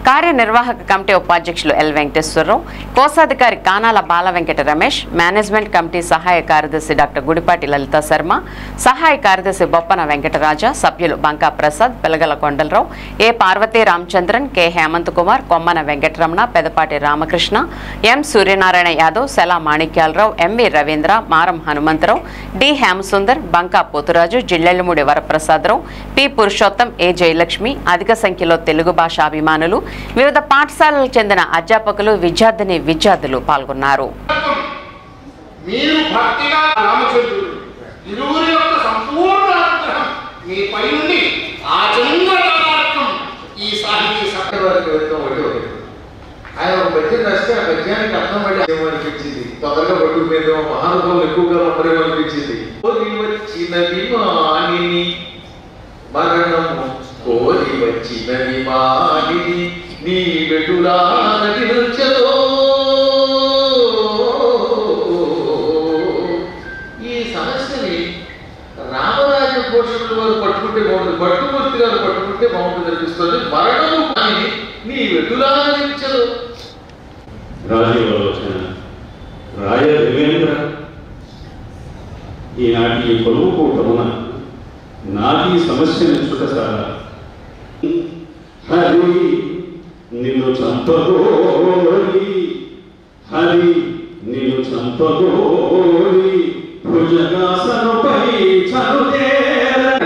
కార్యనిర్వాహక కమిటీ ఉపాధ్యక్షులు ఎల్ వెంకటేశ్వరరావు, కోశాధికారి కానాల బాల వెంకట రమేష్, మేనేజ్మెంట్ కమిటీ సహాయ కార్యదర్శి డాక్టర్ గుడిపాటి లలితా శర్మ, సహాయ కార్యదర్శి బొప్పన వెంకటరాజా, సభ్యులు బంకా ప్రసాద్, పెలగల కొండలరావు, ఏ పార్వతీ రామచంద్రన్, కె హేమంత్ కుమార్, కొమ్మన వెంకటరమణ, పెదపాటి రామకృష్ణ, ఎం సూర్యనారాయణ యాదవ్, సెలా మాణిక్యాలరావు, ఎంవి రవీంద్ర, మారం హనుమంతరావు, డి హేమసుందర్, బంకా పోతురాజు, జిల్లెళ్లమూడి వరప్రసాదరావు, పి పురుషోత్తం, ఏ జయలక్ష్మి, అధిక సంఖ్యలో తెలుగు భాషాభిమానులు, వివిధ పాఠశాలలకు చెందిన అధ్యాపకులు, విద్యార్థులు పాల్గొన్నారు. ఆయన ఒక పద్యం రాస్తే ఆ పద్యానికి అర్థం పడి అనిపించింది. తొందరగా పట్టుకునేదో మహానుభావులు ఎక్కువగా ఉండరేమో అనిపించింది. కోరి వచ్చినది మానిని మరణము, కోరి వచ్చినది మానిని నీ వెటులా నటించదో. ఈ సమస్యని రామరాజ పోషకుల వారు పట్టుకుంటే బాగుంటుంది, భట్టుమూర్తి గారు పట్టుకుంటే బాగుంటుంది అనిపిస్తుంది. మరణము కానీ నీ వెటులా నటించదు. రాజీవలోచన రాయ దేవేంద్ర ఈనాటి ఈ కొలువు కూటమున నాటి సమస్యను చుటసాల హరి నిన్ను చంపగోరి, హరి నిన్ను చంపగోరి భుజగాసనుపై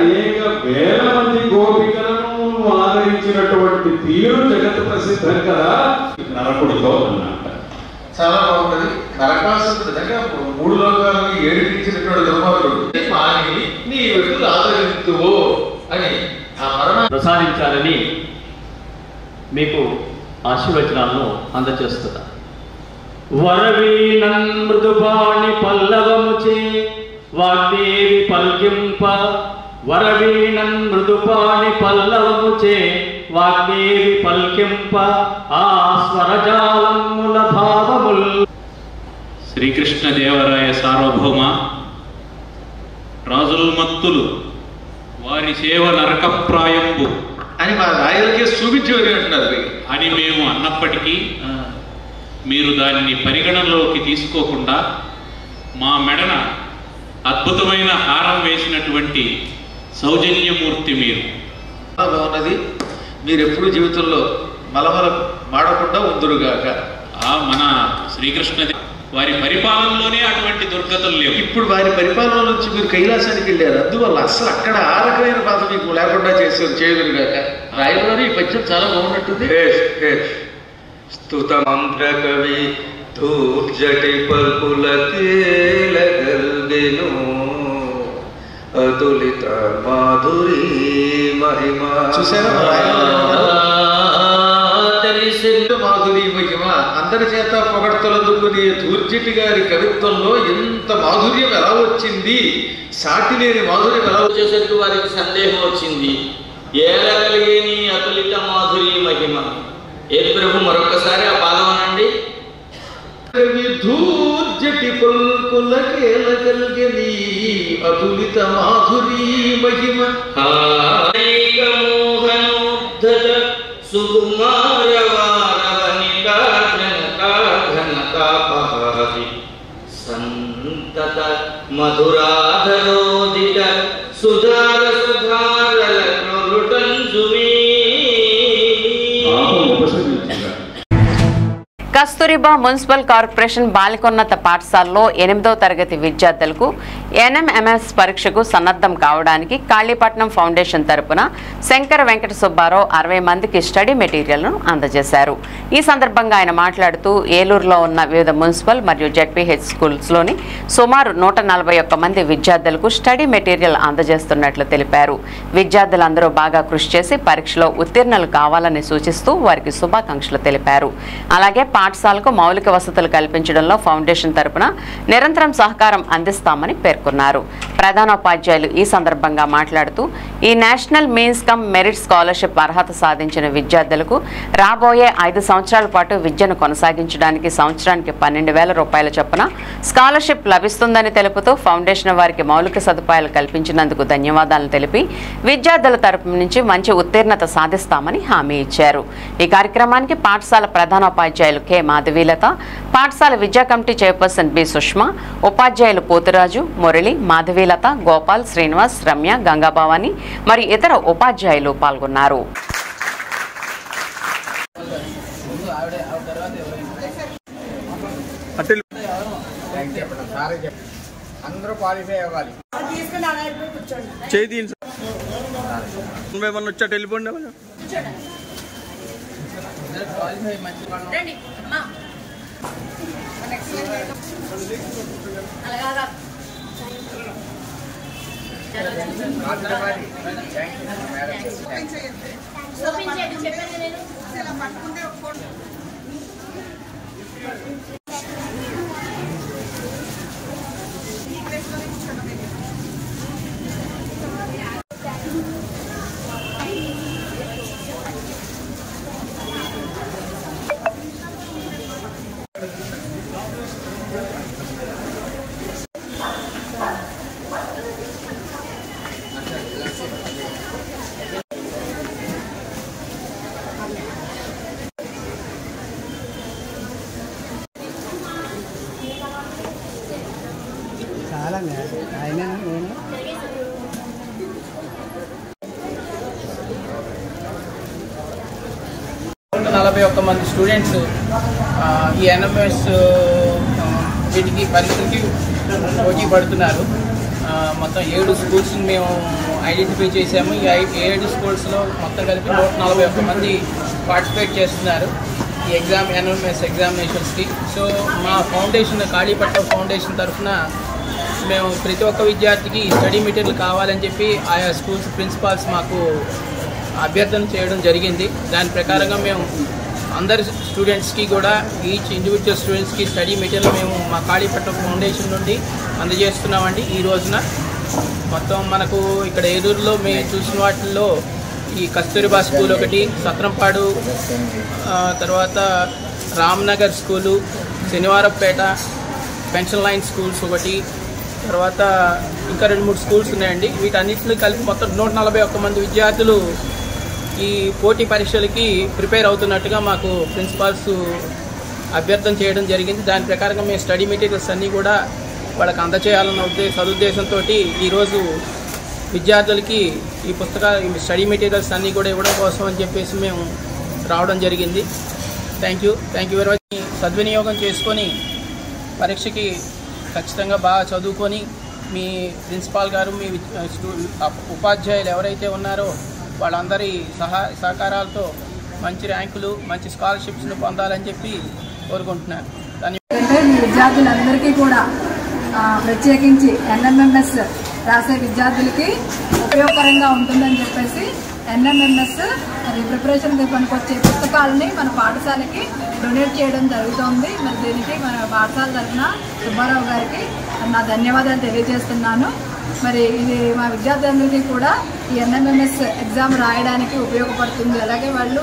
అనేక వేల మంది గోపికలను ఆదరించినటువంటి తీరు జగత్ ప్రసిద్ధం కదా నరకుడితో అన్నమాట. చాలా బాగుంటది. నరకాసురుడు నిజంగా 3 లోకాలని ఏడిపించినటువంటి దుర్మార్గుడు. మాని నీ వెటులు ఆదరిస్తువో అని ఆ మరణ ప్రసాదించాలని మీకు ఆశీర్వచనాలను అందజేస్తున్నా. వరవీణన్ మృదుపాణి పల్లవముచే వాగ్దేవి పల్కింప, వరవీణన్ మృదుపాణి పల్లవముచే వాగ్దేవి పల్కింప, ఆ స్వరజాలముల భావముల్. శ్రీకృష్ణదేవరాయ సార్వభౌమ, రాజుల్మత్తులు వారి సేవ నరకప్రాయంబు అని మా రాయలకే చూపించేవారు అంటున్నారు అని మేము అన్నప్పటికీ మీరు దానిని పరిగణనలోకి తీసుకోకుండా మా మెడన అద్భుతమైన హారం వేసినటువంటి సౌజన్యమూర్తి మీరు. బాగున్నది. మీరు ఎప్పుడు జీవితంలో మలమల మాడకుండా ఉందురుగాక. మన శ్రీకృష్ణ వారి పరిపాలనలోనే అటువంటి దుర్గతులు లేవు. ఇప్పుడు వారి పరిపాలన నుంచి మీరు కైలాసానికి వెళ్ళారు, అందువల్ల అసలు అక్కడ ఆ రకమైన బాధ మీకు లేకుండా చేయదురుగాక. రాయలవారి ఈ పద్యం చాలా బాగున్నట్టుంది. స్తుత మంత్ర కవి ధూర్జటి పల్పులకేలగల్గెను అతులిత మాధురి మహిమ. చూసారా మాధురి మహిమ అందరి చేత పొగడ్తలందుకునే ధూర్జటి గారి కవిత్వంలో ఎంత మాధుర్యం ఎలా వచ్చింది, సాటి లేని మాధుర్యం ఎలా వచ్చేసరికి వారికి సందేహం వచ్చింది. ఏలగలిగే నీ అతులిత మాధురి మహిమ. ఏది ప్రభు మరొకసారి ఆ పాదం అనండి. ధూర్జటి పల్కులకేలగలిగే నీ అతులిత మాధురి మహిమ. మోహనోద్ధత సుకుమారవారవనికా ఘనకా ఘనకాపహారి సంతత మధురాధరోదిత సుధార సుధారల ప్రవృటంజుమీ. కస్తూరిబా మున్సిపల్ కార్పొరేషన్ బాలికోన్నత పాఠశాలలో 8వ తరగతి విద్యార్థులకు ఎన్ఎంఎంఎస్ పరీక్షకు సన్నద్ధం కావడానికి కాళీపట్నం ఫౌండేషన్ తరపున శంకర వెంకట సుబ్బారావు 60 మందికి స్టడీ మెటీరియల్ను అందజేశారు. ఈ సందర్భంగా ఆయన మాట్లాడుతూ ఏలూరులో ఉన్న వివిధ మున్సిపల్ మరియు జెడ్పీహెచ్ స్కూల్స్లోని సుమారు 141 మంది విద్యార్థులకు స్టడీ మెటీరియల్ అందజేస్తున్నట్లు తెలిపారు. విద్యార్థులందరూ బాగా కృషి చేసి పరీక్షలో ఉత్తీర్ణులు కావాలని సూచిస్తూ వారికి శుభాకాంక్షలు తెలిపారు. అలాగే పాఠశాలకు మౌలిక వసతులు కల్పించడంలో ఫౌండేషన్ తరపున నిరంతరం సహకారం అందిస్తామని పేర్కొన్నారు. ప్రధానోపాధ్యాయులు ఈ సందర్భంగా మాట్లాడుతూ ఈ national means come merit scholarship అర్హత సాధించిన విద్యార్థులకు రాబోయే 5 సంవత్సరాల పాటు విద్యను కొనసాగించడానికి సంవత్సరానికి 12,000 రూపాయల చొప్పున స్కాలర్షిప్ లభిస్తుందని తెలుపుతూ ఫౌండేషన్ వారికి మౌలిక సదుపాయాలు కల్పించినందుకు ధన్యవాదాలను తెలిపి విద్యార్థుల తరపు నుంచి మంచి ఉత్తీర్ణత సాధిస్తామని హామీ ఇచ్చారు. ఈ కార్యక్రమానికి పాఠశాల ప్రధానోపాధ్యాయులు కె మాధవీలత, పాఠశాల విద్యా కమిటీ చైర్పర్సన్ బి సుష్మా, ఉపాధ్యాయులు పోతురాజు, మురళి, మాధవీలత, గోపాల్, శ్రీనివాస్, రమ్య, గంగాభవాని మరియు ఇతర ఉపాధ్యాయులు పాల్గొన్నారు. అందరూ క్వాలిఫై అవ్వాలి. చేయి వచ్చా వెళ్ళిపోండి. 141 మంది స్టూడెంట్స్ ఈ ఎన్ఎంఎస్ వీటికి పరీక్షలకి పోటీ పడుతున్నారు. మొత్తం 7 స్కూల్స్ని మేము ఐడెంటిఫై చేసాము. ఈ 7 స్కూల్స్లో మొత్తం కలిపి 141 మంది పార్టిసిపేట్ చేస్తున్నారు ఈ ఎన్ఎంఎస్ ఎగ్జామినేషన్స్కి. సో మా ఫౌండేషన్ కాళీపట్నం ఫౌండేషన్ తరఫున మేము ప్రతి ఒక్క విద్యార్థికి స్టడీ మెటీరియల్ కావాలని చెప్పి ఆయా స్కూల్స్ ప్రిన్సిపాల్స్ మాకు అభ్యర్థన చేయడం జరిగింది. దాని ప్రకారంగా మేము అందరి స్టూడెంట్స్కి కూడా ఈచ్ ఇండివిజువల్ స్టూడెంట్స్కి స్టడీ మెటీరియల్ మేము మా కాళీపట్నం ఫౌండేషన్ నుండి అందజేస్తున్నామండి. ఈ రోజున మొత్తం మనకు ఇక్కడ ఏలూరులో మేము చూసిన వాటిల్లో ఈ కస్తూరిబా స్కూల్ ఒకటి, సత్రంపాడు, తర్వాత Ramnagar school, Shanivarampeta, pension line schools ఒకటి, తర్వాత ఇంకా 2-3 స్కూల్స్ ఉన్నాయండి. వీటన్నిటిని కలిపి మొత్తం 141 మంది విద్యార్థులు ఈ పోటీ పరీక్షలకి ప్రిపేర్ అవుతున్నట్టుగా మాకు ప్రిన్సిపాల్స్ అభ్యర్థన చేయడం జరిగింది. దాని ప్రకారంగా మేము స్టడీ మెటీరియల్స్ అన్నీ కూడా వాళ్ళకి అందచేయాలన్న సదుద్దేశంతో ఈరోజు విద్యార్థులకి ఈ స్టడీ మెటీరియల్స్ అన్నీ కూడా ఇవ్వడం కోసం అని చెప్పేసి మేము రావడం జరిగింది. Thank you very much. సద్వినియోగం చేసుకొని పరీక్షకి ఖచ్చితంగా బాగా చదువుకొని మీ ప్రిన్సిపాల్ గారు, మీ ఉపాధ్యాయులు ఎవరైతే ఉన్నారో వాళ్ళందరి సహకారాలతో మంచి ర్యాంకులు, మంచి స్కాలర్షిప్స్ను పొందాలని చెప్పి కోరుకుంటున్నాను. విద్యార్థులందరికీ కూడా ప్రత్యేకించి ఎన్ఎంఎంఎస్ రాసే విద్యార్థులకి ఉపయోగకరంగా ఉంటుందని చెప్పేసి ఎన్ఎంఎంఎస్ మరి ప్రిపరేషన్కి పనికొచ్చే పుస్తకాలని మన పాఠశాలకి డొనేట్ చేయడం జరుగుతోంది. మరి దీనికి మన పాఠశాల తరఫున సుబ్బారావు గారికి నా ధన్యవాదాలు తెలియజేస్తున్నాను. మరి ఇది మా విద్యార్థులందరికీ కూడా ఈ ఎన్ఎంఎంఎస్ ఎగ్జామ్ రాయడానికి ఉపయోగపడుతుంది. అలాగే వాళ్ళు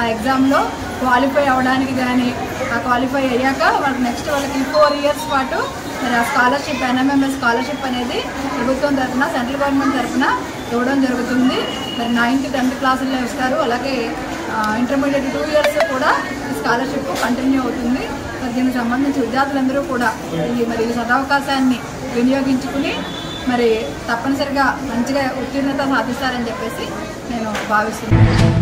ఆ ఎగ్జామ్లో క్వాలిఫై అవ్వడానికి కానీ ఆ క్వాలిఫై అయ్యాక వాళ్ళకి నెక్స్ట్ వాళ్ళకి 4 ఇయర్స్ పాటు మరి ఆ స్కాలర్షిప్ ఎన్ఎంఎంఎస్ స్కాలర్షిప్ అనేది ప్రభుత్వం తరఫున, సెంట్రల్ గవర్నమెంట్ తరఫున ఇవ్వడం జరుగుతుంది. మరి 9th, 10th క్లాసుల్లో ఇస్తారు. అలాగే ఇంటర్మీడియట్ 2 ఇయర్స్ కూడా ఈ స్కాలర్షిప్ కంటిన్యూ అవుతుంది. మరి దీనికి సంబంధించి విద్యార్థులందరూ కూడా ఈ సదవకాశాన్ని వినియోగించుకుని మరి తప్పనిసరిగా మంచిగా ఉత్తీర్ణత సాధిస్తారని చెప్పేసి నేను భావిస్తున్నాను.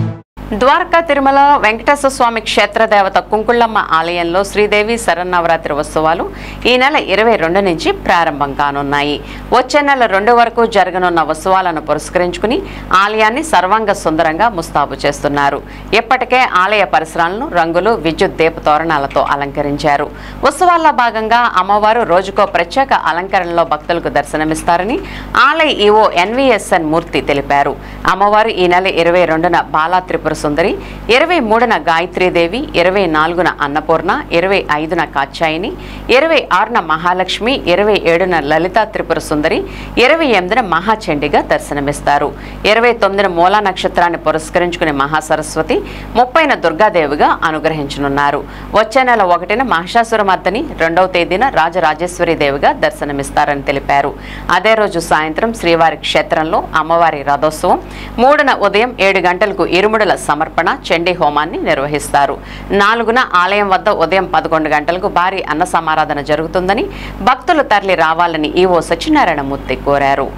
ద్వారకా తిరుమల వెంకటేశ్వర స్వామి క్షేత్ర దేవత కుంకుళ్ళమ్మ ఆలయంలో శ్రీదేవి శరన్నవరాత్రి ఉత్సవాలు ఈ నెల 22 నుంచి ప్రారంభం కానున్నాయి. వచ్చే నెల 2 వరకు జరగనున్న ఉత్సవాలను పురస్కరించుకుని ఆలయాన్ని సర్వాంగ సుందరంగా ముస్తాబు చేస్తున్నారు. ఇప్పటికే ఆలయ పరిసరాలను రంగులు, విద్యుత్ దీప తోరణాలతో అలంకరించారు. ఉత్సవాల్లో భాగంగా అమ్మవారు రోజుకో ప్రత్యేక అలంకరణలో భక్తులకు దర్శనమిస్తారని ఆలయ ఈవో ఎన్వీఎస్ఎన్ మూర్తి తెలిపారు. అమ్మవారు ఈ నెల 22న బాలా త్రిపుర సుందరి, 23న గాయత్రీదేవి, 24న అన్నపూర్ణ, 25న కాత్యాయని, 26న మహాలక్ష్మి, 27న లలితా త్రిపుర సుందరి, 28న మహాచండిగా దర్శనమిస్తారు. 29న మూలా నక్షత్రాన్ని పురస్కరించుకుని మహాసరస్వతి, 30న దుర్గాదేవిగా అనుగ్రహించనున్నారు. వచ్చే నెల 1న మహిషాసురమర్దని, 2వ తేదీన రాజరాజేశ్వరి దేవిగా దర్శనమిస్తారని తెలిపారు. అదే రోజు సాయంత్రం శ్రీవారి క్షేత్రంలో అమ్మవారి రథోత్సవం, 3న ఉదయం 7 గంటలకు ఇరుముడుల సమర్పణ చండీ హోమాన్ని నిర్వహిస్తారు. 4న ఆలయం వద్ద ఉదయం 11 గంటలకు భారీ అన్న సమారాధన జరుగుతుందని భక్తులు తరలి రావాలని ఈవో సత్యనారాయణమూర్తి కోరారు.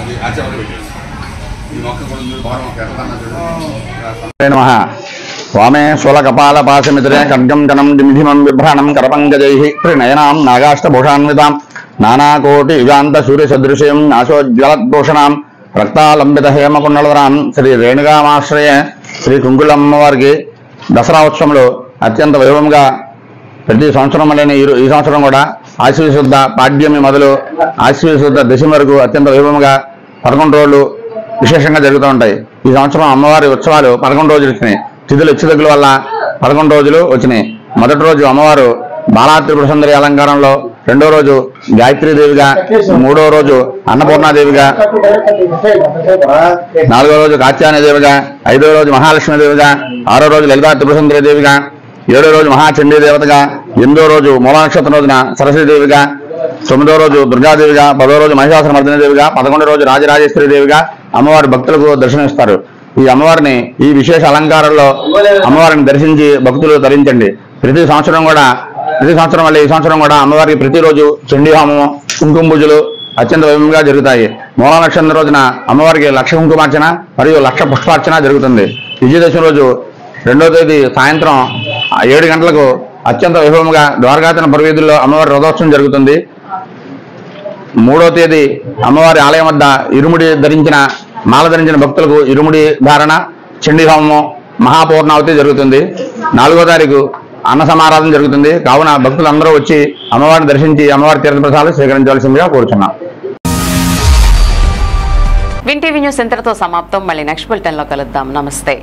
అది ఆచారం పెట్టేది ఈ మొక్క కూడా బాగా మొక్క నమః వామే శూలకపాలపాశమిత్రే ఖడ్గం జనం డింధిమం బిభ్రాణం కరపంకజై త్రినయనాం నాగాష్టభూషాన్వితాం నానాకోటి యుగాంత సూర్యసదృశం నాశోజ్వలద్భూషణాం రక్తాలంబిత హేమకుండలధరాం శ్రీ రేణుగామాశ్రయ శ్రీ కుంకులమ్మవారికి దసరా ఉత్సవంలో అత్యంత వైభవంగా ప్రతి సంవత్సరం లేని ఈ సంవత్సరం కూడా ఆశ్వీజ శుద్ధ పాడ్యమి మొదలు ఆశ్వీజ శుద్ధ దశమి వరకు అత్యంత వైభవంగా 11 రోజులు విశేషంగా జరుగుతూ ఉంటాయి. ఈ సంవత్సరం అమ్మవారి ఉత్సవాలు 11 రోజులు వచ్చినాయి. తిథులు హెచ్చుతగ్గుల వల్ల 11 రోజులు వచ్చినాయి. మొదటి రోజు అమ్మవారు బాలా త్రిపుర సుందరి అలంకారంలో, రెండో రోజు గాయత్రీదేవిగా, మూడో రోజు అన్నపూర్ణాదేవిగా, నాలుగో రోజు కాత్యాయనదేవిగా, ఐదో రోజు మహాలక్ష్మీదేవిగా, ఆరో రోజు లలితా త్రిపుర సుందరి దేవిగా, ఏడో రోజు మహాచండీ దేవతగా, 8వ రోజు మూల నక్షత్రం రోజున సరస్వతీదేవిగా, 9వ రోజు దుర్గాదేవిగా, 10వ రోజు మహిషాసురమర్దిని దేవిగా, 11వ రోజు రాజరాజేశ్వరి దేవిగా అమ్మవారి భక్తులకు దర్శనమిస్తారు. ఈ అమ్మవారిని ఈ విశేష అలంకారంలో అమ్మవారిని దర్శించి భక్తులు ధరించండి. ప్రతి సంవత్సరం వల్ల ఈ సంవత్సరం కూడా అమ్మవారికి ప్రతిరోజు చండీ హోమము, కుంకుమ పూజలు అత్యంత వైభవంగా జరుగుతాయి. మూల నక్షత్రం రోజున అమ్మవారికి 1,00,000 కుంకుమార్చన మరియు 1,00,000 పుష్పార్చన జరుగుతుంది. విజయదశమి రోజు 2వ తేదీ సాయంత్రం 7 గంటలకు అత్యంత వైభవంగా ద్వారకాతన పురవీధుల్లో అమ్మవారి రథోత్సవం జరుగుతుంది. 3వ తేదీ అమ్మవారి ఆలయం వద్ద మాల ధరించిన భక్తులకు ఇరుముడి ధారణ, చండీ హోమము, మహాపూర్ణావతి జరుగుతుంది. 4వ తారీఖు అన్న సమారాధన జరుగుతుంది. కావున భక్తులందరూ వచ్చి అమ్మవారిని దర్శించి అమ్మవారి తీర్థప్రసాదాలు స్వీకరించవలసిందిగా కోరుచున్నాం. విన్ టీవీ న్యూస్ ఇంతటితో సమాప్తం. మళ్ళీ నెక్స్ట్ బులెటిన్లో కలుద్దాం. నమస్తే.